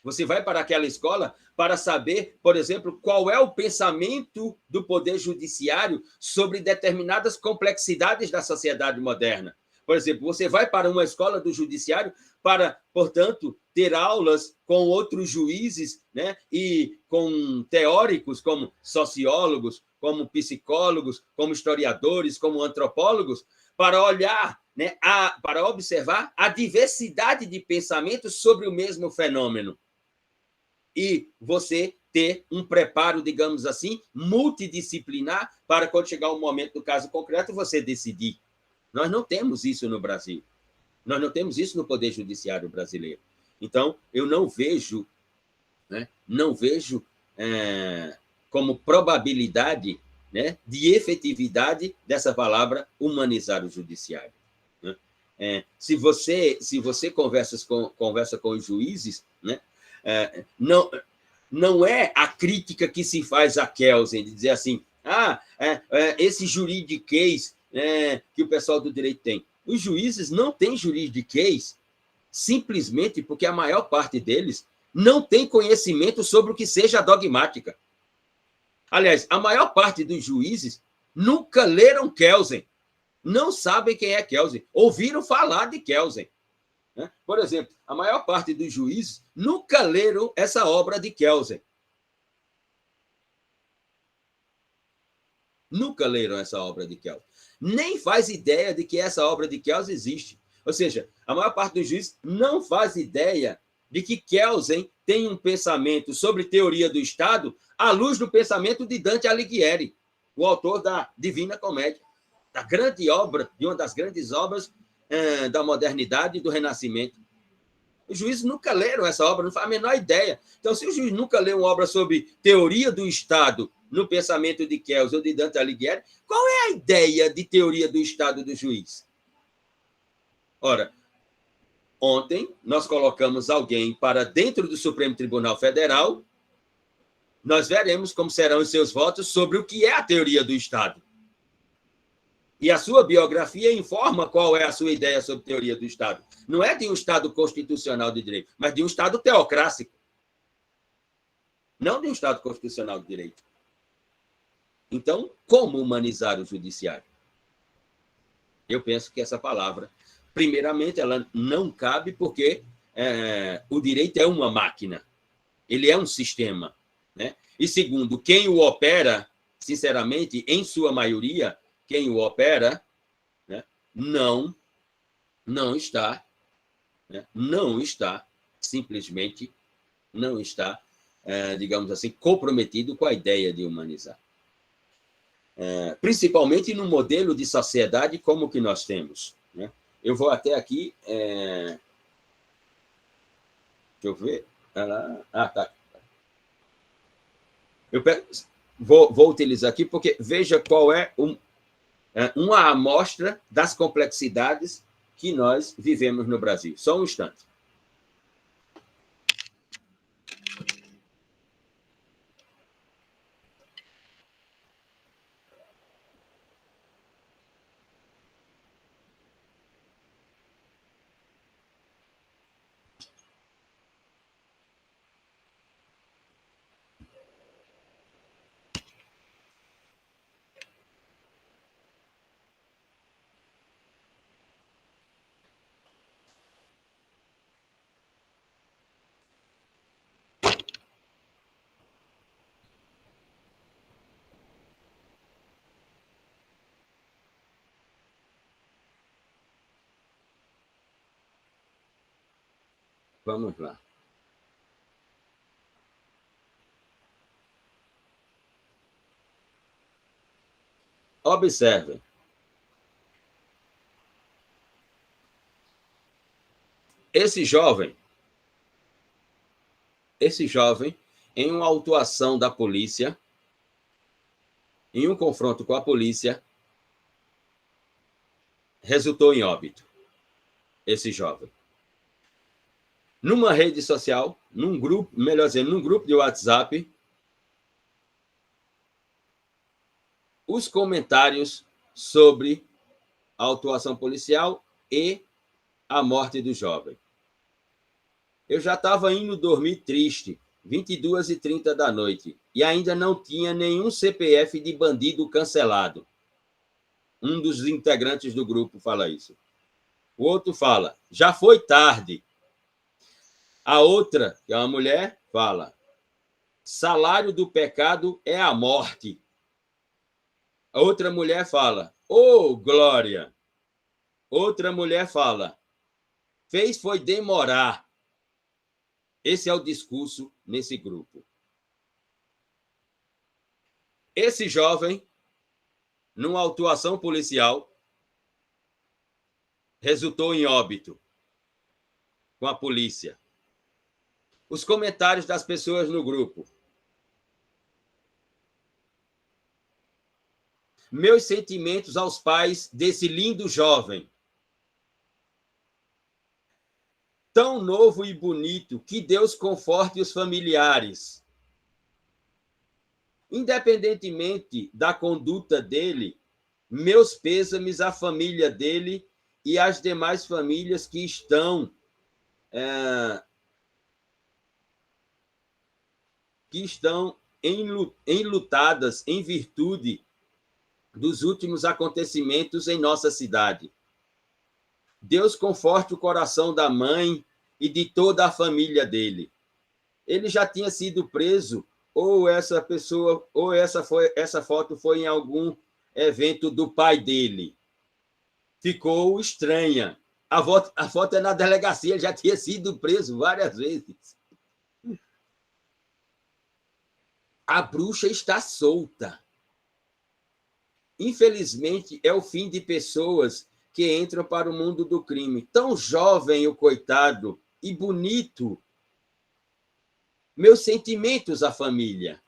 Você vai para aquela escola para saber, por exemplo, qual é o pensamento do Poder Judiciário sobre determinadas complexidades da sociedade moderna. Por exemplo, você vai para uma escola do Judiciário para, portanto, ter aulas com outros juízes, né, e com teóricos como sociólogos, como psicólogos, como historiadores, como antropólogos, para olhar, né, para observar a diversidade de pensamentos sobre o mesmo fenômeno. E você ter um preparo, digamos assim, multidisciplinar para, quando chegar o momento do caso concreto, você decidir. Nós não temos isso no Brasil. Nós não temos isso no Poder Judiciário brasileiro. Então, eu não vejo, né, como probabilidade, né, de efetividade dessa palavra humanizar o judiciário. Né? Se você conversa com os juízes, né, não é a crítica que se faz a Kelsen, de dizer assim, esse juridiquês que o pessoal do direito tem. Os juízes não têm juridiquês simplesmente porque a maior parte deles não tem conhecimento sobre o que seja dogmática. Aliás, a maior parte dos juízes nunca leram Kelsen, não sabem quem é Kelsen, ouviram falar de Kelsen. Por exemplo, a maior parte dos juízes nunca leram essa obra de Kelsen. Nunca leram essa obra de Kelsen. Nem faz ideia de que essa obra de Kelsen existe. Ou seja, a maior parte dos juízes não faz ideia de que Kelsen tem um pensamento sobre teoria do Estado à luz do pensamento de Dante Alighieri, o autor da Divina Comédia, da grande obra, de uma das grandes obras da modernidade e do Renascimento. Os juízes nunca leram essa obra, não faz a menor ideia. Então, se o juiz nunca leu uma obra sobre teoria do Estado no pensamento de Kelsen ou de Dante Alighieri, qual é a ideia de teoria do Estado do juiz? Ora, ontem nós colocamos alguém para dentro do Supremo Tribunal Federal, nós veremos como serão os seus votos sobre o que é a teoria do Estado. E a sua biografia informa qual é a sua ideia sobre teoria do Estado. Não é de um Estado constitucional de direito, mas de um Estado teocrático. Não de um Estado constitucional de direito. Então, como humanizar o judiciário? Eu penso que essa palavra, primeiramente, ela não cabe porque o direito é uma máquina. Ele é um sistema. Né? E segundo, quem o opera sinceramente, em sua maioria, quem o opera, né, não está, né, simplesmente não está, digamos assim, comprometido com a ideia de humanizar. Principalmente no modelo de sociedade como que nós temos, né? Eu vou até aqui... deixa eu ver... tá. Eu vou utilizar aqui porque veja qual é uma amostra das complexidades que nós vivemos no Brasil. Só um instante. Vamos lá. Observem. Esse jovem, em uma autuação da polícia, em um confronto com a polícia, resultou em óbito. Esse jovem. Numa rede social, num grupo de WhatsApp, os comentários sobre a autuação policial e a morte do jovem. Eu já estava indo dormir triste, 22h30 da noite, e ainda não tinha nenhum CPF de bandido cancelado. Um dos integrantes do grupo fala isso. O outro fala, já foi tarde. A outra, que é uma mulher, fala, salário do pecado é a morte. A outra mulher fala, oh, glória. Outra mulher fala, foi demorar. Esse é o discurso nesse grupo. Esse jovem, numa autuação policial, resultou em óbito com a polícia. Os comentários das pessoas no grupo. Meus sentimentos aos pais desse lindo jovem. Tão novo e bonito, que Deus conforte os familiares. Independentemente da conduta dele, meus pêsames à família dele e às demais famílias que estão enlutadas em virtude dos últimos acontecimentos em nossa cidade. Deus conforte o coração da mãe e de toda a família dele. Ele já tinha sido preso, ou essa foto foi em algum evento do pai dele. Ficou estranha. A foto é na delegacia, ele já tinha sido preso várias vezes. A bruxa está solta. Infelizmente, é o fim de pessoas que entram para o mundo do crime. Tão jovem o coitado e bonito. Meus sentimentos à família.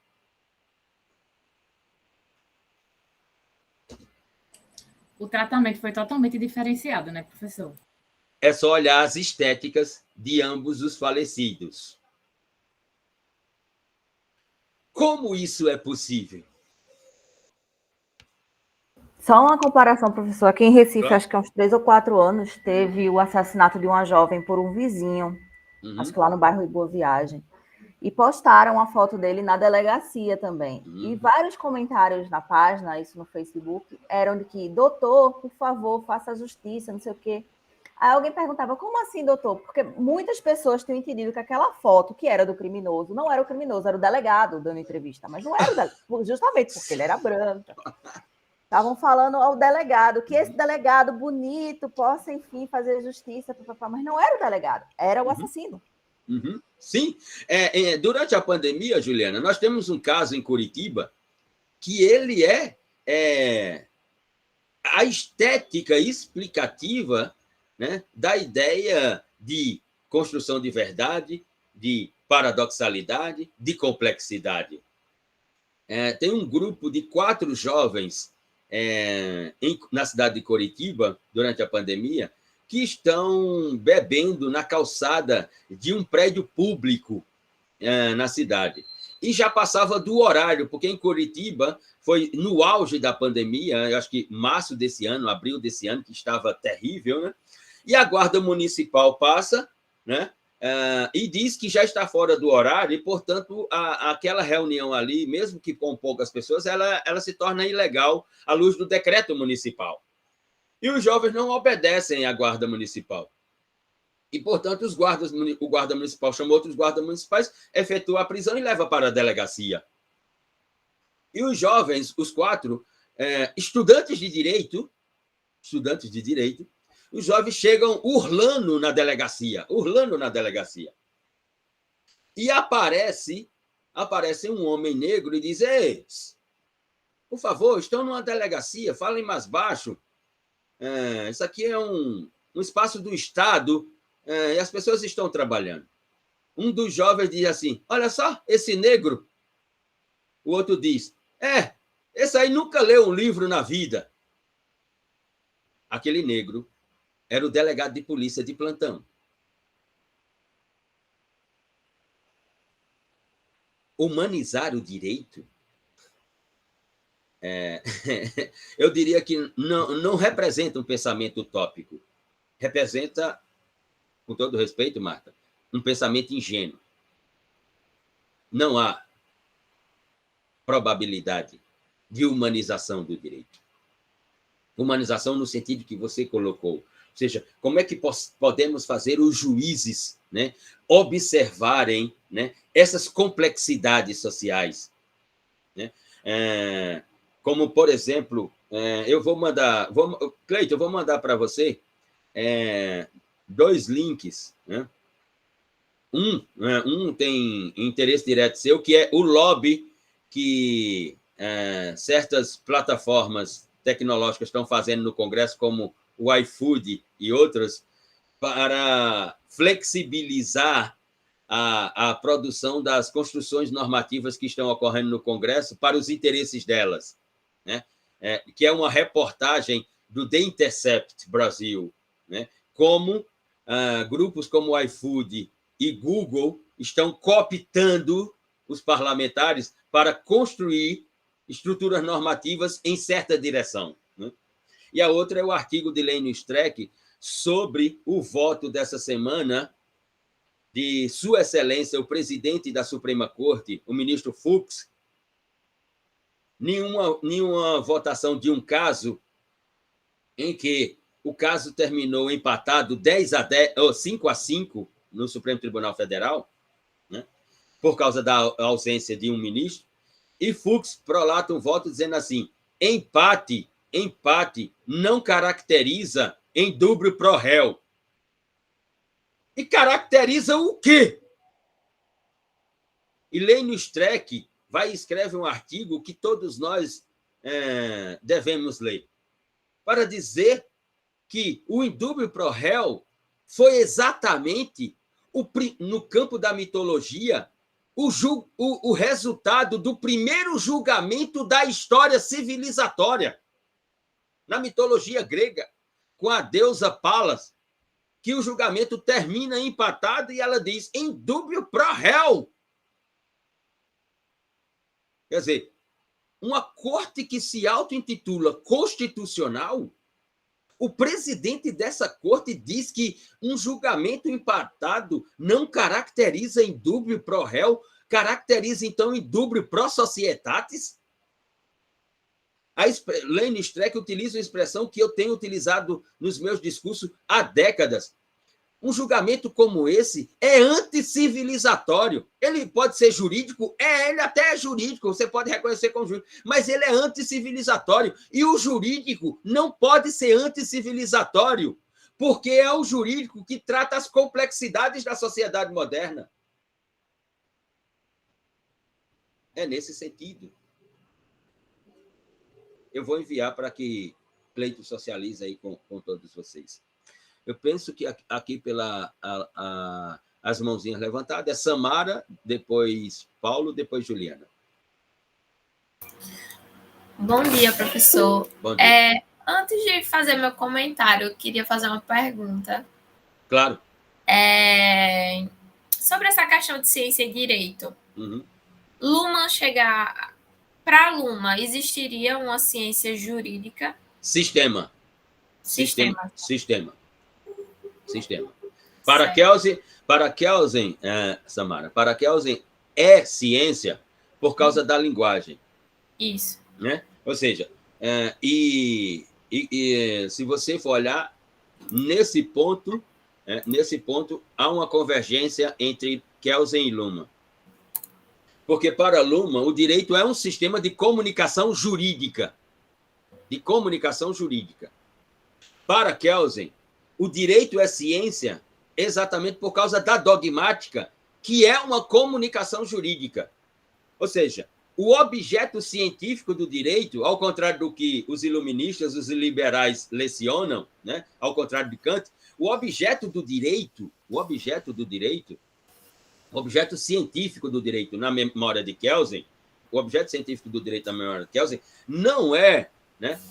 O tratamento foi totalmente diferenciado, né, professor? É só olhar as estéticas de ambos os falecidos. Como isso é possível? Só uma comparação, professor. Aqui em Recife, acho que há uns 3 ou 4 anos, teve o assassinato de uma jovem por um vizinho, acho que lá no bairro de Boa Viagem. E postaram a foto dele na delegacia também. E vários comentários na página, isso no Facebook, eram de que, doutor, por favor, faça justiça, não sei o quê. Aí alguém perguntava, como assim, doutor? Porque muitas pessoas tinham entendido que aquela foto que era do criminoso não era o criminoso, era o delegado dando entrevista, mas não era o delegado, justamente porque ele era branco. Estavam falando ao delegado, que esse delegado bonito possa, enfim, fazer justiça, mas não era o delegado, era o assassino. Sim. Durante a pandemia, Juliana, nós temos um caso em Curitiba que ele é a estética explicativa, né, da ideia de construção de verdade, de paradoxalidade, de complexidade. Tem um grupo de 4 jovens na cidade de Curitiba, durante a pandemia, que estão bebendo na calçada de um prédio público na cidade. E já passava do horário, porque em Curitiba foi no auge da pandemia, eu acho que março desse ano, abril desse ano, que estava terrível, né? E a Guarda Municipal passa, né? E diz que já está fora do horário, e, portanto, aquela reunião ali, mesmo que com poucas pessoas, ela se torna ilegal à luz do decreto municipal. E os jovens não obedecem à Guarda Municipal. E, portanto, o guarda municipal chama outros guardas municipais, efetua a prisão e leva para a delegacia. E os jovens, os 4, estudantes de direito, os jovens chegam urlando na delegacia. E aparece um homem negro e diz: ei, por favor, estão numa delegacia, falem mais baixo. Isso aqui é um espaço do Estado, e as pessoas estão trabalhando. Um dos jovens diz assim: olha só, esse negro. O outro diz: esse aí nunca leu um livro na vida. Aquele negro era o delegado de polícia de plantão. Humanizar o direito, eu diria que não representa um pensamento utópico. Representa, com todo respeito, Marta, um pensamento ingênuo. Não há probabilidade de humanização do direito. Humanização no sentido que você colocou. Ou seja, como é que podemos fazer os juízes, né, observarem, né, essas complexidades sociais? Né? Como, por exemplo, Cleiton, eu vou mandar para você 2 links. Né? Um tem interesse direto seu, que é o lobby que certas plataformas tecnológicas estão fazendo no Congresso, como o iFood e outras, para flexibilizar a produção das construções normativas que estão ocorrendo no Congresso para os interesses delas, né? Que é uma reportagem do The Intercept Brasil, né? Como grupos como o iFood e Google estão cooptando os parlamentares para construir estruturas normativas em certa direção. Né? E a outra é o artigo de Lênio Streck sobre o voto dessa semana de Sua Excelência, o presidente da Suprema Corte, o ministro Fux. Nenhuma votação de um caso em que o caso terminou empatado 10-10 ou 5-5 no Supremo Tribunal Federal, né, por causa da ausência de um ministro, e Fux prolata um voto dizendo assim: empate não caracteriza indúbio pro réu. E caracteriza o quê? E Lênio Streck vai e escreve um artigo que todos nós devemos ler, para dizer que o indúbio pro réu foi exatamente, no campo da mitologia, o resultado do primeiro julgamento da história civilizatória. Na mitologia grega, com a deusa Palas, que o julgamento termina empatado e ela diz: indúbio pro réu. Quer dizer, uma corte que se auto-intitula constitucional, o presidente dessa corte diz que um julgamento empatado não caracteriza indúbio pro réu, caracteriza, então, indúbio pro societatis? Lênin Streck utiliza uma expressão que eu tenho utilizado nos meus discursos há décadas. Um julgamento como esse é anticivilizatório. Ele pode ser jurídico, ele até é jurídico, você pode reconhecer como jurídico, mas ele é anticivilizatório. E o jurídico não pode ser anticivilizatório, porque é o jurídico que trata as complexidades da sociedade moderna. É nesse sentido. Eu vou enviar para que Cleito socialize aí com todos vocês. Eu penso que aqui as mãozinhas levantadas é Samara, depois Paulo, depois Juliana. Bom dia, professor. Bom dia. Antes de fazer meu comentário, eu queria fazer uma pergunta. Claro. Sobre essa questão de ciência e direito. Uhum. Luhmann chegar... Para Luhmann, existiria uma ciência jurídica? Sistema. Para Kelsen, Samara, para Kelsen é ciência por causa da linguagem. Isso. Né? Ou seja, se você for olhar, nesse ponto há uma convergência entre Kelsen e Luhmann. Porque para Luhmann, o direito é um sistema de comunicação jurídica. Para Kelsen, o direito é ciência exatamente por causa da dogmática, que é uma comunicação jurídica. Ou seja, o objeto científico do direito, ao contrário do que os iluministas, os liberais lecionam, né? Ao contrário de Kant, o objeto científico do direito na memória de Kelsen,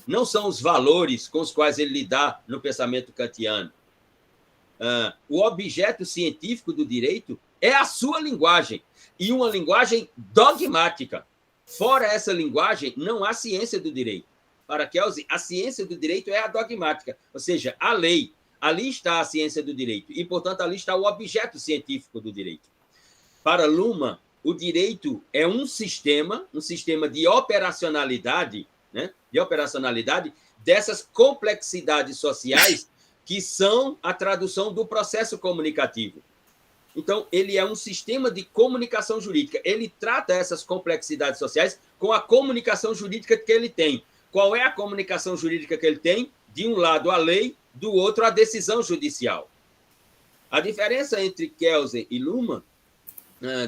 não são os valores com os quais ele lidar no pensamento kantiano. O objeto científico do direito é a sua linguagem, e uma linguagem dogmática. Fora essa linguagem, não há ciência do direito. Para Kelsen, a ciência do direito é a dogmática, ou seja, a lei. Ali está a ciência do direito, e, portanto, ali está o objeto científico do direito. Para Luhmann, o direito é um sistema de operacionalidade, né? De operacionalidade dessas complexidades sociais que são a tradução do processo comunicativo. Então, ele é um sistema de comunicação jurídica. Ele trata essas complexidades sociais com a comunicação jurídica que ele tem. Qual é a comunicação jurídica que ele tem? De um lado, a lei, do outro, a decisão judicial. A diferença entre Kelsen e Luhmann,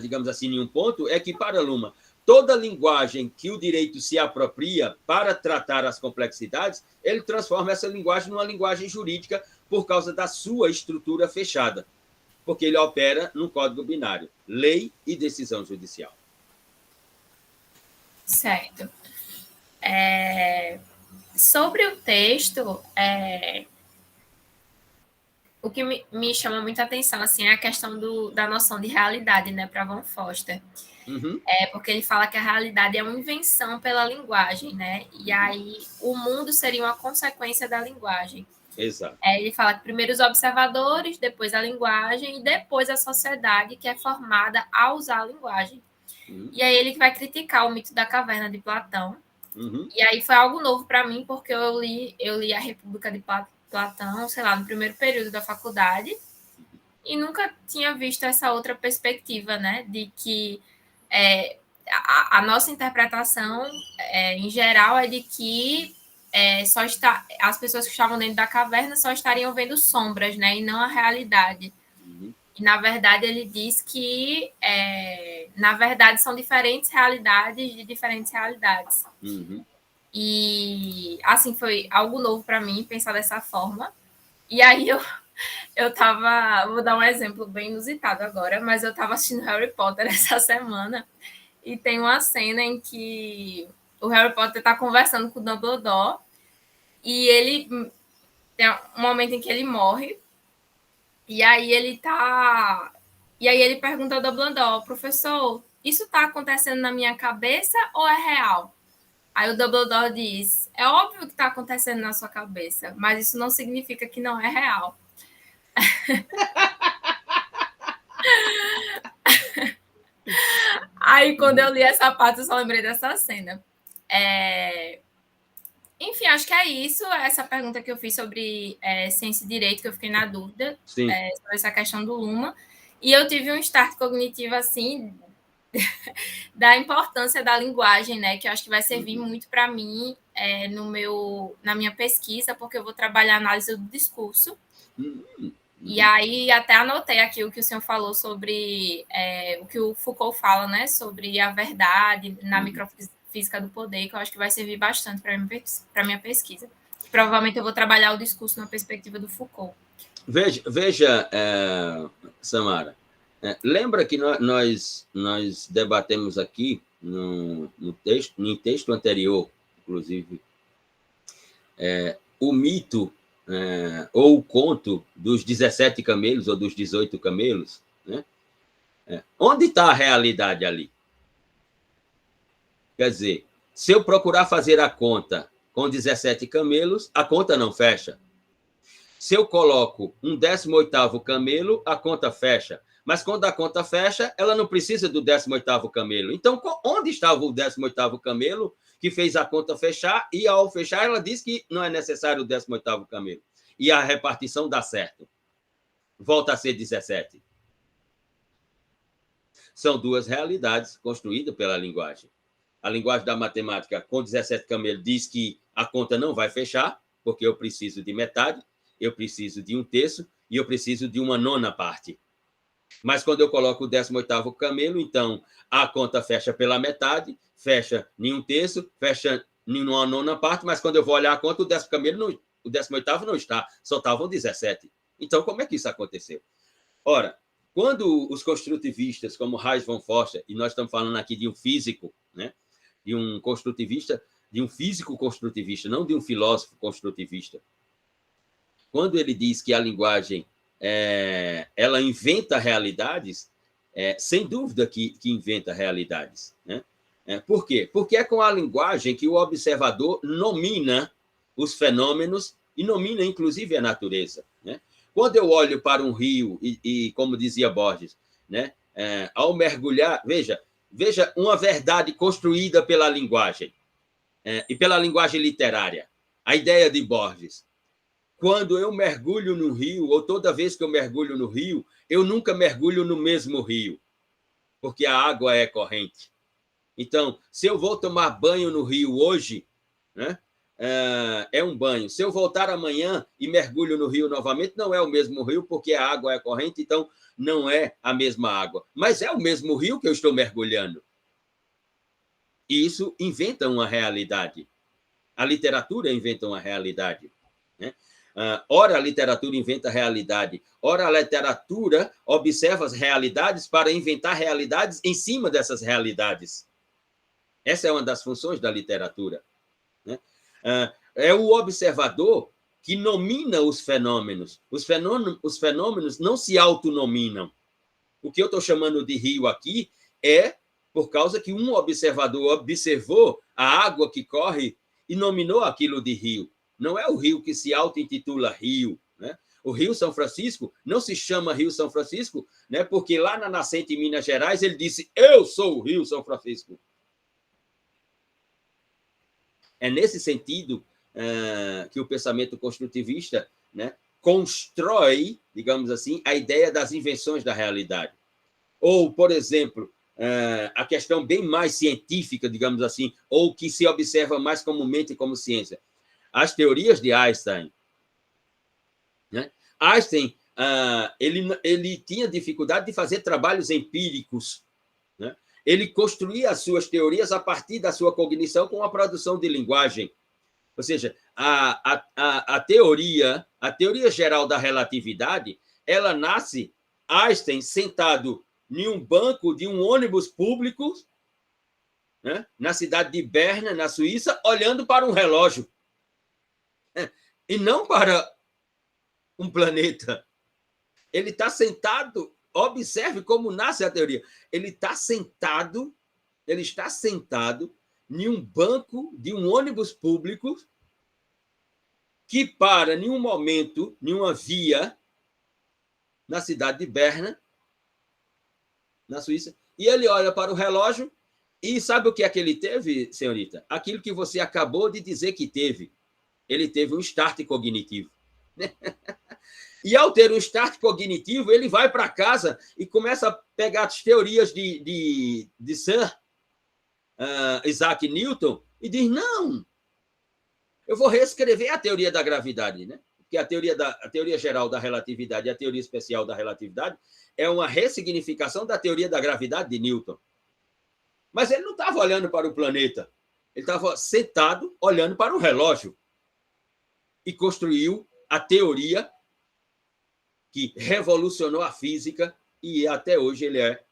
digamos assim, em um ponto, é que, para Luhmann, toda linguagem que o direito se apropria para tratar as complexidades, ele transforma essa linguagem numa linguagem jurídica por causa da sua estrutura fechada, porque ele opera num código binário, lei e decisão judicial. Certo. Sobre o texto, o que me chama muita atenção assim, é a questão da noção de realidade, né, para Von Foster. Uhum. Porque ele fala que a realidade é uma invenção pela linguagem, né? E aí o mundo seria uma consequência da linguagem. Exato. Ele fala que primeiro os observadores, depois a linguagem e depois a sociedade que é formada a usar a linguagem. Uhum. E aí ele vai criticar o mito da caverna de Platão. Uhum. E aí foi algo novo para mim, porque eu li a República de Platão, sei lá, no primeiro período da faculdade, e nunca tinha visto essa outra perspectiva, né, de que a nossa interpretação, em geral, é de que as pessoas que estavam dentro da caverna só estariam vendo sombras, né, e não a realidade. Uhum. E, na verdade, ele diz que, na verdade, são diferentes realidades de diferentes realidades. Uhum. E, assim, foi algo novo para mim pensar dessa forma. E aí eu tava... Vou dar um exemplo bem inusitado agora, mas eu estava assistindo Harry Potter essa semana e tem uma cena em que o Harry Potter está conversando com o Dumbledore e ele... Tem um momento em que ele morre e aí ele pergunta ao Dumbledore: professor, isso está acontecendo na minha cabeça ou é real? Aí o Dumbledore diz: é óbvio que está acontecendo na sua cabeça, mas isso não significa que não é real. Aí, quando eu li essa parte, eu só lembrei dessa cena. Enfim, acho que é isso. Essa pergunta que eu fiz sobre ciência e direito, que eu fiquei na dúvida sobre essa questão do Luma. E eu tive um start cognitivo, assim, da importância da linguagem, né? Que eu acho que vai servir muito para mim na minha pesquisa, porque eu vou trabalhar análise do discurso. E aí até anotei aqui o que o senhor falou sobre o que o Foucault fala, né? Sobre a verdade na microfísica do poder, que eu acho que vai servir bastante para minha pesquisa. Provavelmente eu vou trabalhar o discurso na perspectiva do Foucault. Veja, Samara, lembra que nós debatemos aqui no texto anterior, inclusive, o mito ou o conto dos 17 camelos ou dos 18 camelos, né? Onde está a realidade ali? Quer dizer, se eu procurar fazer a conta com 17 camelos, a conta não fecha. Se eu coloco um 18º camelo, a conta fecha. Mas quando a conta fecha, ela não precisa do 18º camelo. Então, onde estava o 18º camelo que fez a conta fechar? E, ao fechar, ela diz que não é necessário o 18º camelo. E a repartição dá certo. Volta a ser 17. São duas realidades construídas pela linguagem. A linguagem da matemática, com 17 camelos, diz que a conta não vai fechar, porque eu preciso de metade, eu preciso de 1/3 e eu preciso de 1/9 parte. Mas quando eu coloco o 18º camelo, então a conta fecha pela metade, fecha em 1/3, fecha em 1/9 parte, mas quando eu vou olhar a conta, o 18º não está, só estavam 17. Então, como é que isso aconteceu? Ora, quando os construtivistas, como Hayes von Foster, e nós estamos falando aqui de um físico, né, de um construtivista, de um físico construtivista, não de um filósofo construtivista, quando ele diz que a linguagem ela inventa realidades, sem dúvida que inventa realidades, né? Por quê? Porque é com a linguagem que o observador nomina os fenômenos e nomina, inclusive, a natureza, né? Quando eu olho para um rio e como dizia Borges, né, ao mergulhar, veja uma verdade construída pela linguagem e pela linguagem literária. A ideia de Borges. Quando eu mergulho no rio, ou toda vez que eu mergulho no rio, eu nunca mergulho no mesmo rio, porque a água é corrente. Então, se eu vou tomar banho no rio hoje, né, é um banho. Se eu voltar amanhã e mergulho no rio novamente, não é o mesmo rio, porque a água é corrente, então não é a mesma água. Mas é o mesmo rio que eu estou mergulhando. E isso inventa uma realidade. A literatura inventa uma realidade, né? Ora, a literatura inventa realidade. Ora, a literatura observa as realidades para inventar realidades em cima dessas realidades. Essa é uma das funções da literatura, né? É o observador que nomina os fenômenos. Os fenômenos não se autonominam. O que eu estou chamando de rio aqui é por causa que um observador observou a água que corre e nominou aquilo de rio. Não é o rio que se auto-intitula rio, né? O Rio São Francisco não se chama Rio São Francisco, né? Porque lá na nascente em Minas Gerais ele disse: eu sou o Rio São Francisco. É nesse sentido que o pensamento construtivista, né, constrói, digamos assim, a ideia das invenções da realidade. Ou, por exemplo, a questão bem mais científica, digamos assim, ou que se observa mais comumente como ciência. As teorias de Einstein, né? Einstein ele tinha dificuldade de fazer trabalhos empíricos, né? Ele construía as suas teorias a partir da sua cognição com a produção de linguagem. Ou seja, a teoria geral da relatividade, ela nasce Einstein sentado em um banco de um ônibus público, né, na cidade de Berna, na Suíça, olhando para um relógio. E não para um planeta. Ele está sentado, observe como nasce a teoria. Ele está sentado em um banco de um ônibus público que para em um momento, em uma via, na cidade de Berna, na Suíça, e ele olha para o relógio E sabe o que é que ele teve, senhorita? Aquilo que você acabou de dizer que teve. Ele teve um start cognitivo. E ao ter um start cognitivo, ele vai para casa e começa a pegar as teorias de Sir Isaac Newton e diz, não, eu vou reescrever a teoria da gravidade, né? Porque a teoria geral da relatividade e a teoria especial da relatividade é uma ressignificação da teoria da gravidade de Newton. Mas ele não estava olhando para o planeta, ele estava sentado olhando para o relógio e construiu a teoria que revolucionou a física e até hoje ele é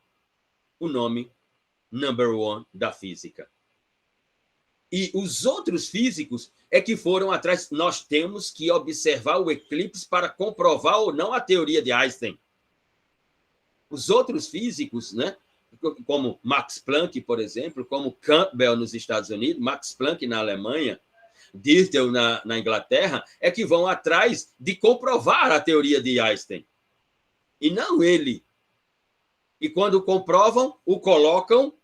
o nome number one da física. E os outros físicos é que foram atrás. Nós temos que observar o eclipse para comprovar ou não a teoria de Einstein. Os outros físicos, né, como Max Planck, por exemplo, como Campbell nos Estados Unidos, Max Planck na Alemanha, Dirtel na Inglaterra, é que vão atrás de comprovar a teoria de Einstein. E não ele. E quando comprovam, o colocam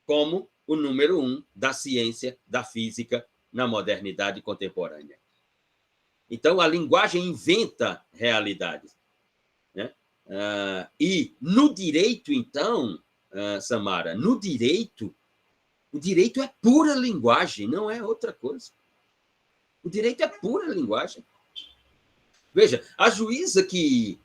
como o número 1 da ciência, da física, na modernidade contemporânea. Então, a linguagem inventa realidades. Né? E no direito, então, Samara, no direito, o direito é pura linguagem, não é outra coisa. O direito é pura linguagem. Veja, a juíza que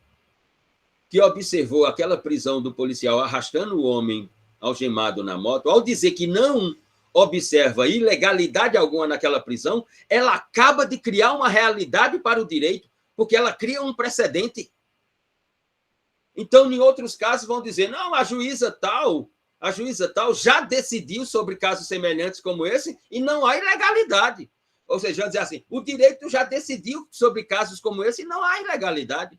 observou aquela prisão do policial arrastando o homem algemado na moto, ao dizer que não observa ilegalidade alguma naquela prisão, ela acaba de criar uma realidade para o direito, porque ela cria um precedente. Então, em outros casos, vão dizer, não, a juíza tal já decidiu sobre casos semelhantes como esse e não há ilegalidade. Ou seja, dizer assim, o direito já decidiu sobre casos como esse e não há ilegalidade.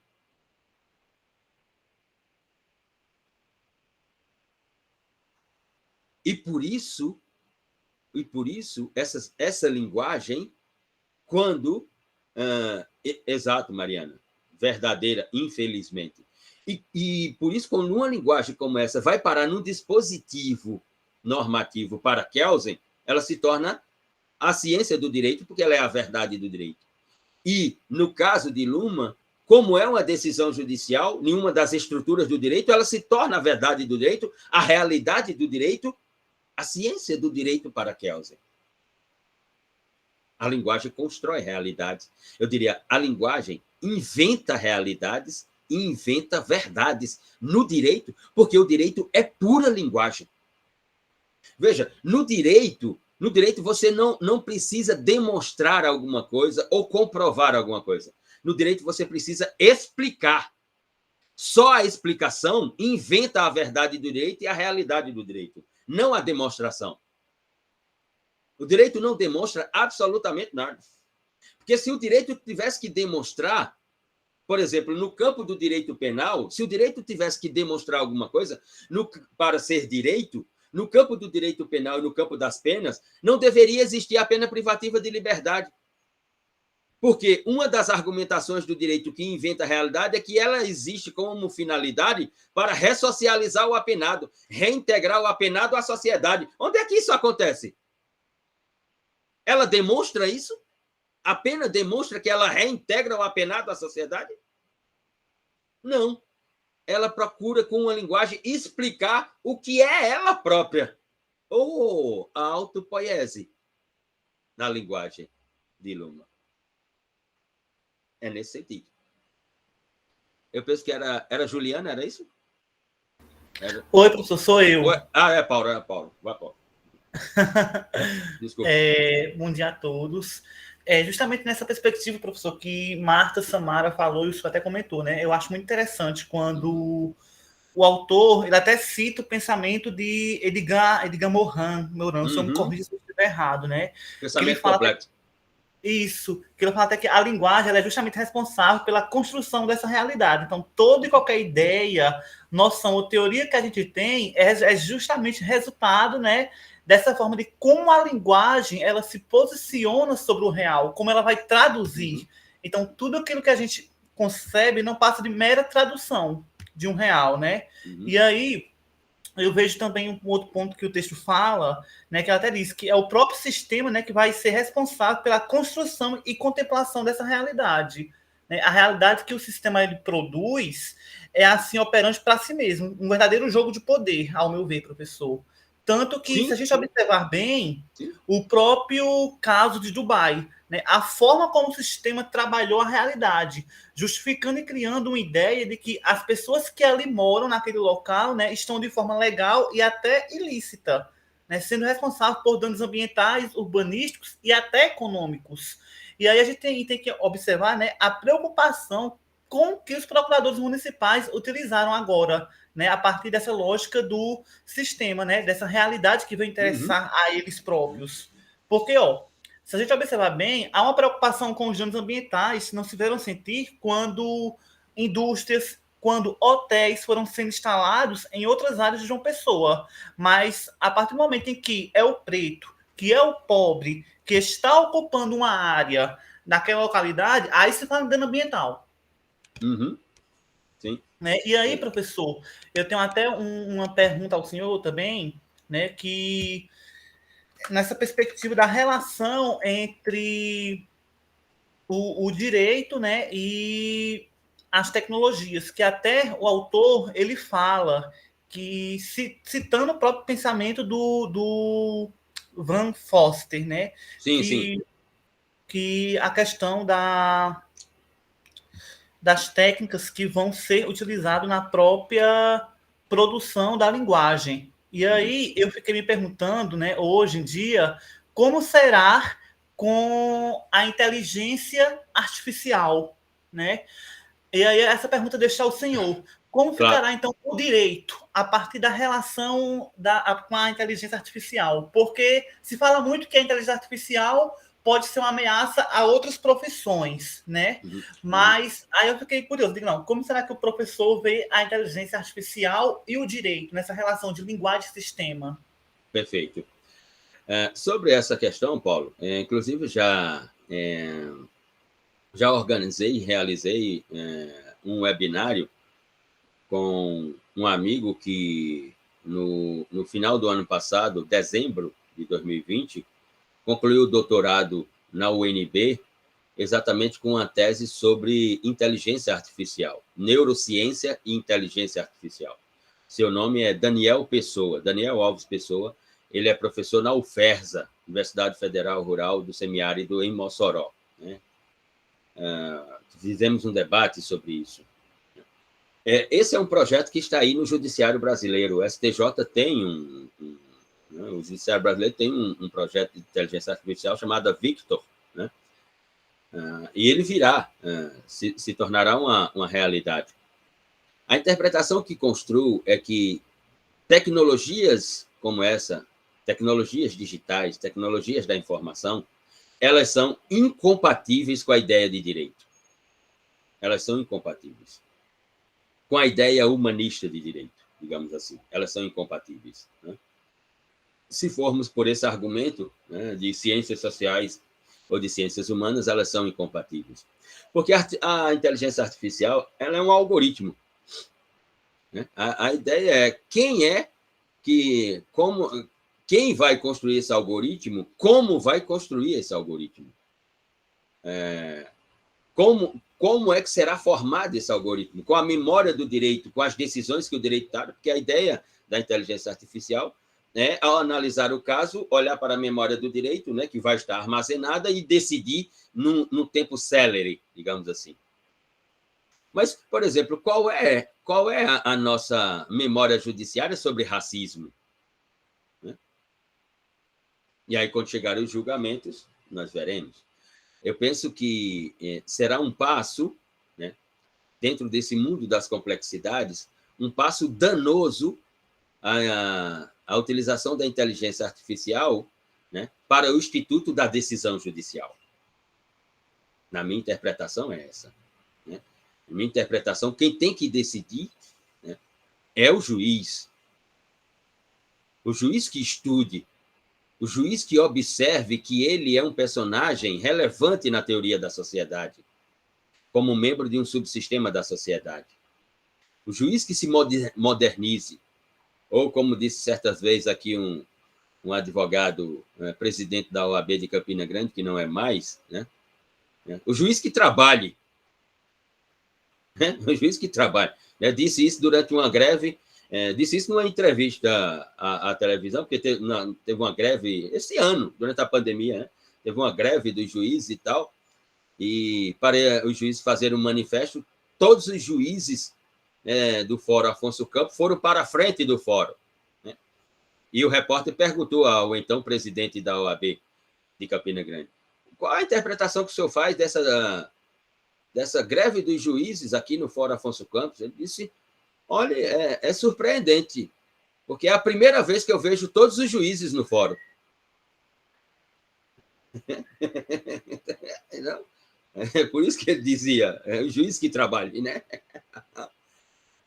E por isso essa linguagem, quando... exato, Mariana, verdadeira, infelizmente. E por isso, quando uma linguagem como essa vai parar num dispositivo normativo para Kelsen, ela se torna a ciência do direito, porque ela é a verdade do direito. E, no caso de Luhmann, como é uma decisão judicial, nenhuma das estruturas do direito, ela se torna a verdade do direito, a realidade do direito, a ciência do direito para Kelsen. A linguagem constrói realidades. Eu diria, a linguagem inventa realidades e inventa verdades no direito, porque o direito é pura linguagem. Veja, no direito você não precisa demonstrar alguma coisa ou comprovar alguma coisa. No direito você precisa explicar. Só a explicação inventa a verdade do direito e a realidade do direito, não a demonstração. O direito não demonstra absolutamente nada. Porque se o direito tivesse que demonstrar, por exemplo, no campo do direito penal, se o direito tivesse que demonstrar alguma coisa para ser direito, no campo do direito penal e no campo das penas, não deveria existir a pena privativa de liberdade. Porque uma das argumentações do direito que inventa a realidade é que ela existe como finalidade para ressocializar o apenado, reintegrar o apenado à sociedade. Onde é que isso acontece? Ela demonstra isso? A pena demonstra que ela reintegra o apenado à sociedade? Não. Ela procura, com uma linguagem, explicar o que é ela própria. Ou a autopoiese na linguagem de Luhmann. É nesse sentido. Eu penso que era Juliana, era isso? Oi, professor, sou eu. É Paulo. Vai, Paulo. Desculpa. Bom dia a todos. Justamente nessa perspectiva, professor, que Marta Samara falou, e o senhor até comentou, né? Eu acho muito interessante quando o autor, ele até cita o pensamento de Edgar Morin, se eu me corrija se eu estiver errado, né? Pensamento complexo. Isso, que ele fala até que a linguagem ela é justamente responsável pela construção dessa realidade. Então, toda e qualquer ideia, noção ou teoria que a gente tem é justamente resultado, né, dessa forma de como a linguagem ela se posiciona sobre o real, como ela vai traduzir. Então, tudo aquilo que a gente concebe não passa de mera tradução de um real, né? E aí, eu vejo também um outro ponto que o texto fala, né, que ela até diz que é o próprio sistema, né, que vai ser responsável pela construção e contemplação dessa realidade. Né? A realidade que o sistema ele produz é assim operante para si mesmo, um verdadeiro jogo de poder, ao meu ver, professor. Tanto que, se a gente observar bem, o próprio caso de Dubai, né, a forma como o sistema trabalhou a realidade, justificando e criando uma ideia de que as pessoas que ali moram naquele local, né, estão de forma legal e até ilícita, né, sendo responsável por danos ambientais, urbanísticos e até econômicos. E aí a gente tem que observar, né, a preocupação com que os procuradores municipais utilizaram agora, né, a partir dessa lógica do sistema, né, dessa realidade que vai interessar a eles próprios. Porque, se a gente observar bem, há uma preocupação com os danos ambientais que não se deram sentir quando indústrias, quando hotéis foram sendo instalados em outras áreas de João Pessoa. Mas, a partir do momento em que é o preto, que é o pobre, que está ocupando uma área naquela localidade, aí se fala em dano ambiental. Sim. Né? E aí, professor, eu tenho até uma pergunta ao senhor também, né, que nessa perspectiva da relação entre o direito, né, e as tecnologias, que até o autor ele fala que, citando o próprio pensamento do Van Foster, né, que a questão das técnicas que vão ser utilizadas na própria produção da linguagem. E aí eu fiquei me perguntando, né, hoje em dia, como será com a inteligência artificial, né? E aí essa pergunta deixa ao senhor. Como ficará, então, o direito a partir da relação com a inteligência artificial? Porque se fala muito que a inteligência artificial pode ser uma ameaça a outras profissões, né? Mas aí eu fiquei curioso, digo, não, como será que o professor vê a inteligência artificial e o direito nessa relação de linguagem e sistema? Perfeito. Sobre essa questão, Paulo, inclusive já organizei e realizei um webinário com um amigo que, no final do ano passado, dezembro de 2020, concluiu o doutorado na UNB, exatamente com uma tese sobre inteligência artificial, neurociência e inteligência artificial. Seu nome é Daniel Pessoa, Daniel Alves Pessoa. Ele é professor na UFERSA, Universidade Federal Rural do Semiárido, em Mossoró. Né? Fizemos um debate sobre isso. Esse é um projeto que está aí no Judiciário Brasileiro. O STJ tem o Judiciário Brasileiro tem um projeto de inteligência artificial chamado Victor, né? E ele virá, se tornará uma realidade. A interpretação que construo é que tecnologias como essa, tecnologias digitais, tecnologias da informação, elas são incompatíveis com a ideia de direito. Elas são incompatíveis com a ideia humanista de direito, digamos assim. Elas são incompatíveis, né? Se formos por esse argumento, né, de ciências sociais ou de ciências humanas, elas são incompatíveis. Porque a inteligência artificial ela é um algoritmo. Né? A ideia é quem vai construir esse algoritmo, como vai construir esse algoritmo. Como é que será formado esse algoritmo? Com a memória do direito, com as decisões que o direito dá, porque a ideia da inteligência artificial, né, ao analisar o caso, olhar para a memória do direito, né, que vai estar armazenada, e decidir no tempo célere, digamos assim. Mas, por exemplo, qual é a nossa memória judiciária sobre racismo? Né? E aí, quando chegarem os julgamentos, nós veremos. Eu penso que será um passo, né, dentro desse mundo das complexidades, um passo danoso a utilização da inteligência artificial, né, para o Instituto da Decisão Judicial. Na minha interpretação é essa. Né? Na minha interpretação, quem tem que decidir, né, é o juiz. O juiz que estude, o juiz que observe que ele é um personagem relevante na teoria da sociedade, como membro de um subsistema da sociedade. O juiz que se modernize, Ou, como disse certas vezes aqui um advogado, presidente da OAB de Campina Grande, que não é mais, né? O juiz que trabalhe. Né? O juiz que trabalhe. Disse isso durante uma greve, disse isso numa entrevista à televisão, porque teve uma greve esse ano, durante a pandemia, né? Teve uma greve dos juízes e tal, e para os juízes fazerem um manifesto, todos os juízes do Fórum Afonso Campos foram para a frente do fórum. Né? E o repórter perguntou ao então presidente da OAB de Campina Grande: qual a interpretação que o senhor faz dessa greve dos juízes aqui no Fórum Afonso Campos? Ele disse: olha, é surpreendente, porque é a primeira vez que eu vejo todos os juízes no fórum. Não? É por isso que ele dizia, é o juiz que trabalha, né?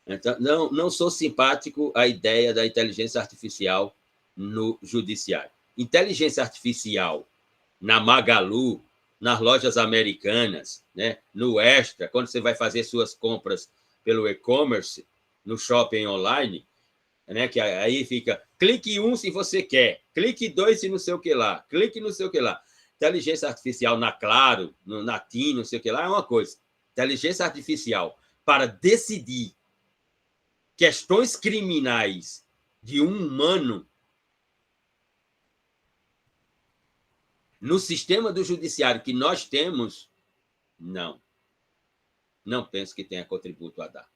Então, não sou simpático à ideia da inteligência artificial no judiciário. Inteligência artificial na Magalu, nas lojas americanas, né? No Extra, quando você vai fazer suas compras pelo e-commerce, no shopping online, né? Que aí fica, clique 1 se você quer, clique 2 se não sei o que lá, clique não sei o que lá. Inteligência artificial na Claro, na TIM, não sei o que lá, é uma coisa. Inteligência artificial para decidir questões criminais de um humano no sistema do judiciário que nós temos, não penso que tenha contributo a dar.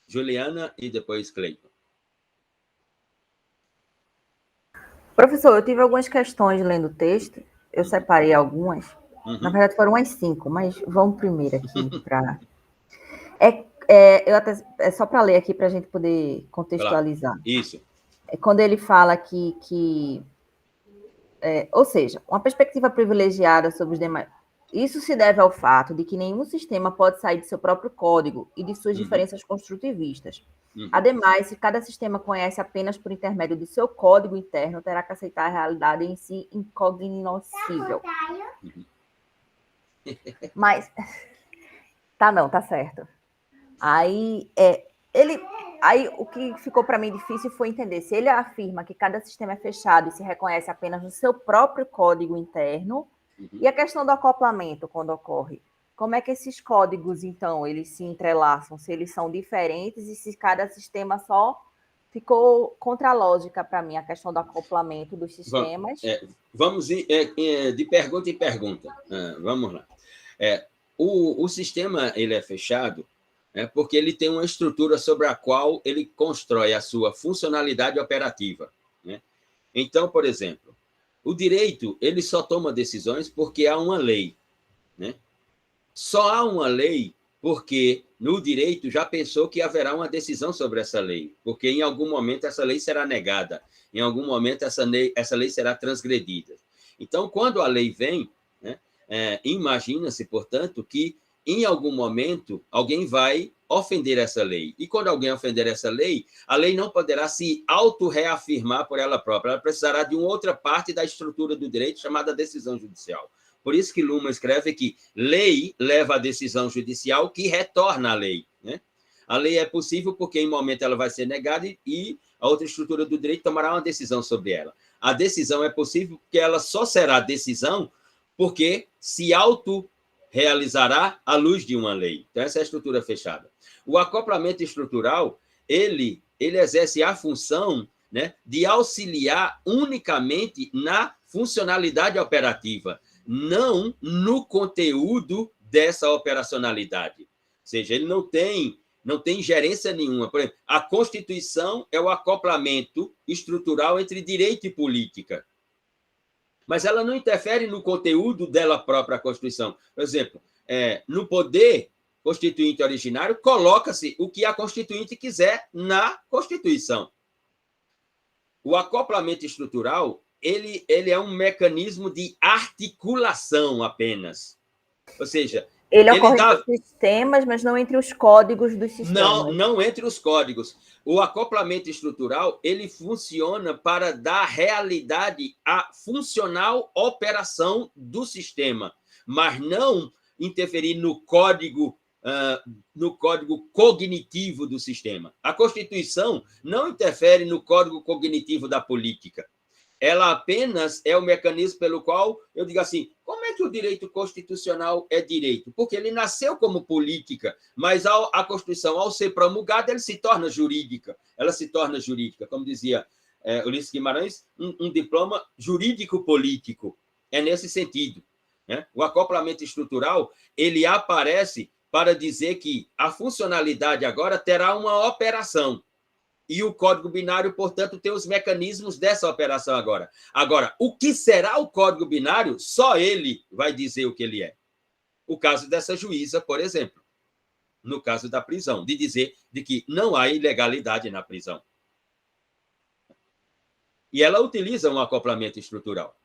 Juliana e depois Cleiton. Professor, eu tive algumas questões lendo o texto, eu separei algumas, na verdade foram umas 5, mas vamos primeiro aqui para... É só para ler aqui para a gente poder contextualizar. Claro. Isso. Quando ele fala ou seja, uma perspectiva privilegiada sobre os demais. Isso se deve ao fato de que nenhum sistema pode sair de seu próprio código e de suas diferenças construtivistas. Ademais, se cada sistema conhece apenas por intermédio de seu código interno, terá que aceitar a realidade em si incognoscível. Mas... Tá certo. Aí o que ficou para mim difícil foi entender se ele afirma que cada sistema é fechado e se reconhece apenas no seu próprio código interno, e a questão do acoplamento, quando ocorre. Como é que esses códigos, então, eles se entrelaçam? Se eles são diferentes e se cada sistema só ficou contra a lógica para mim, a questão do acoplamento dos sistemas. Vamos ir de pergunta em pergunta. Vamos lá. O sistema ele é fechado porque ele tem uma estrutura sobre a qual ele constrói a sua funcionalidade operativa. Né? Então, por exemplo, o direito ele só toma decisões porque há uma lei. Né? Só há uma lei porque no direito já pensou que haverá uma decisão sobre essa lei, porque em algum momento essa lei será negada, em algum momento essa lei será transgredida. Então, quando a lei vem, né, imagina-se, portanto, que em algum momento alguém vai ofender essa lei. E quando alguém ofender essa lei, a lei não poderá se auto-reafirmar por ela própria, ela precisará de uma outra parte da estrutura do direito chamada decisão judicial. Por isso que Luhmann escreve que lei leva à decisão judicial que retorna à lei. Né? A lei é possível porque, em um momento, ela vai ser negada e a outra estrutura do direito tomará uma decisão sobre ela. A decisão é possível porque ela só será decisão porque se auto-realizará à luz de uma lei. Então, essa é a estrutura fechada. O acoplamento estrutural, ele exerce a função, né, de auxiliar unicamente na funcionalidade operativa, não no conteúdo dessa operacionalidade. Ou seja, ele não tem gerência nenhuma. Por exemplo, a Constituição é o acoplamento estrutural entre direito e política. Mas ela não interfere no conteúdo dela própria, a Constituição. Por exemplo, no poder constituinte originário, coloca-se o que a Constituinte quiser na Constituição. O acoplamento estrutural ele é um mecanismo de articulação apenas. Ou seja, ele ocorre entre os sistemas, mas não entre os códigos dos sistemas. Não entre os códigos. O acoplamento estrutural ele funciona para dar realidade à funcional operação do sistema, mas não interferir no código no código cognitivo do sistema. A Constituição não interfere no código cognitivo da política. Ela apenas é o mecanismo pelo qual eu digo assim, como é que o direito constitucional é direito? Porque ele nasceu como política, mas a Constituição, ao ser promulgada, ela se torna jurídica. Ela se torna jurídica, como dizia Ulisses Guimarães, um diploma jurídico-político. É nesse sentido, né? O acoplamento estrutural, ele aparece para dizer que a funcionalidade agora terá uma operação. E o código binário, portanto, tem os mecanismos dessa operação agora. Agora, o que será o código binário, só ele vai dizer o que ele é. O caso dessa juíza, por exemplo, no caso da prisão, de dizer de que não há ilegalidade na prisão. E ela utiliza um acoplamento estrutural.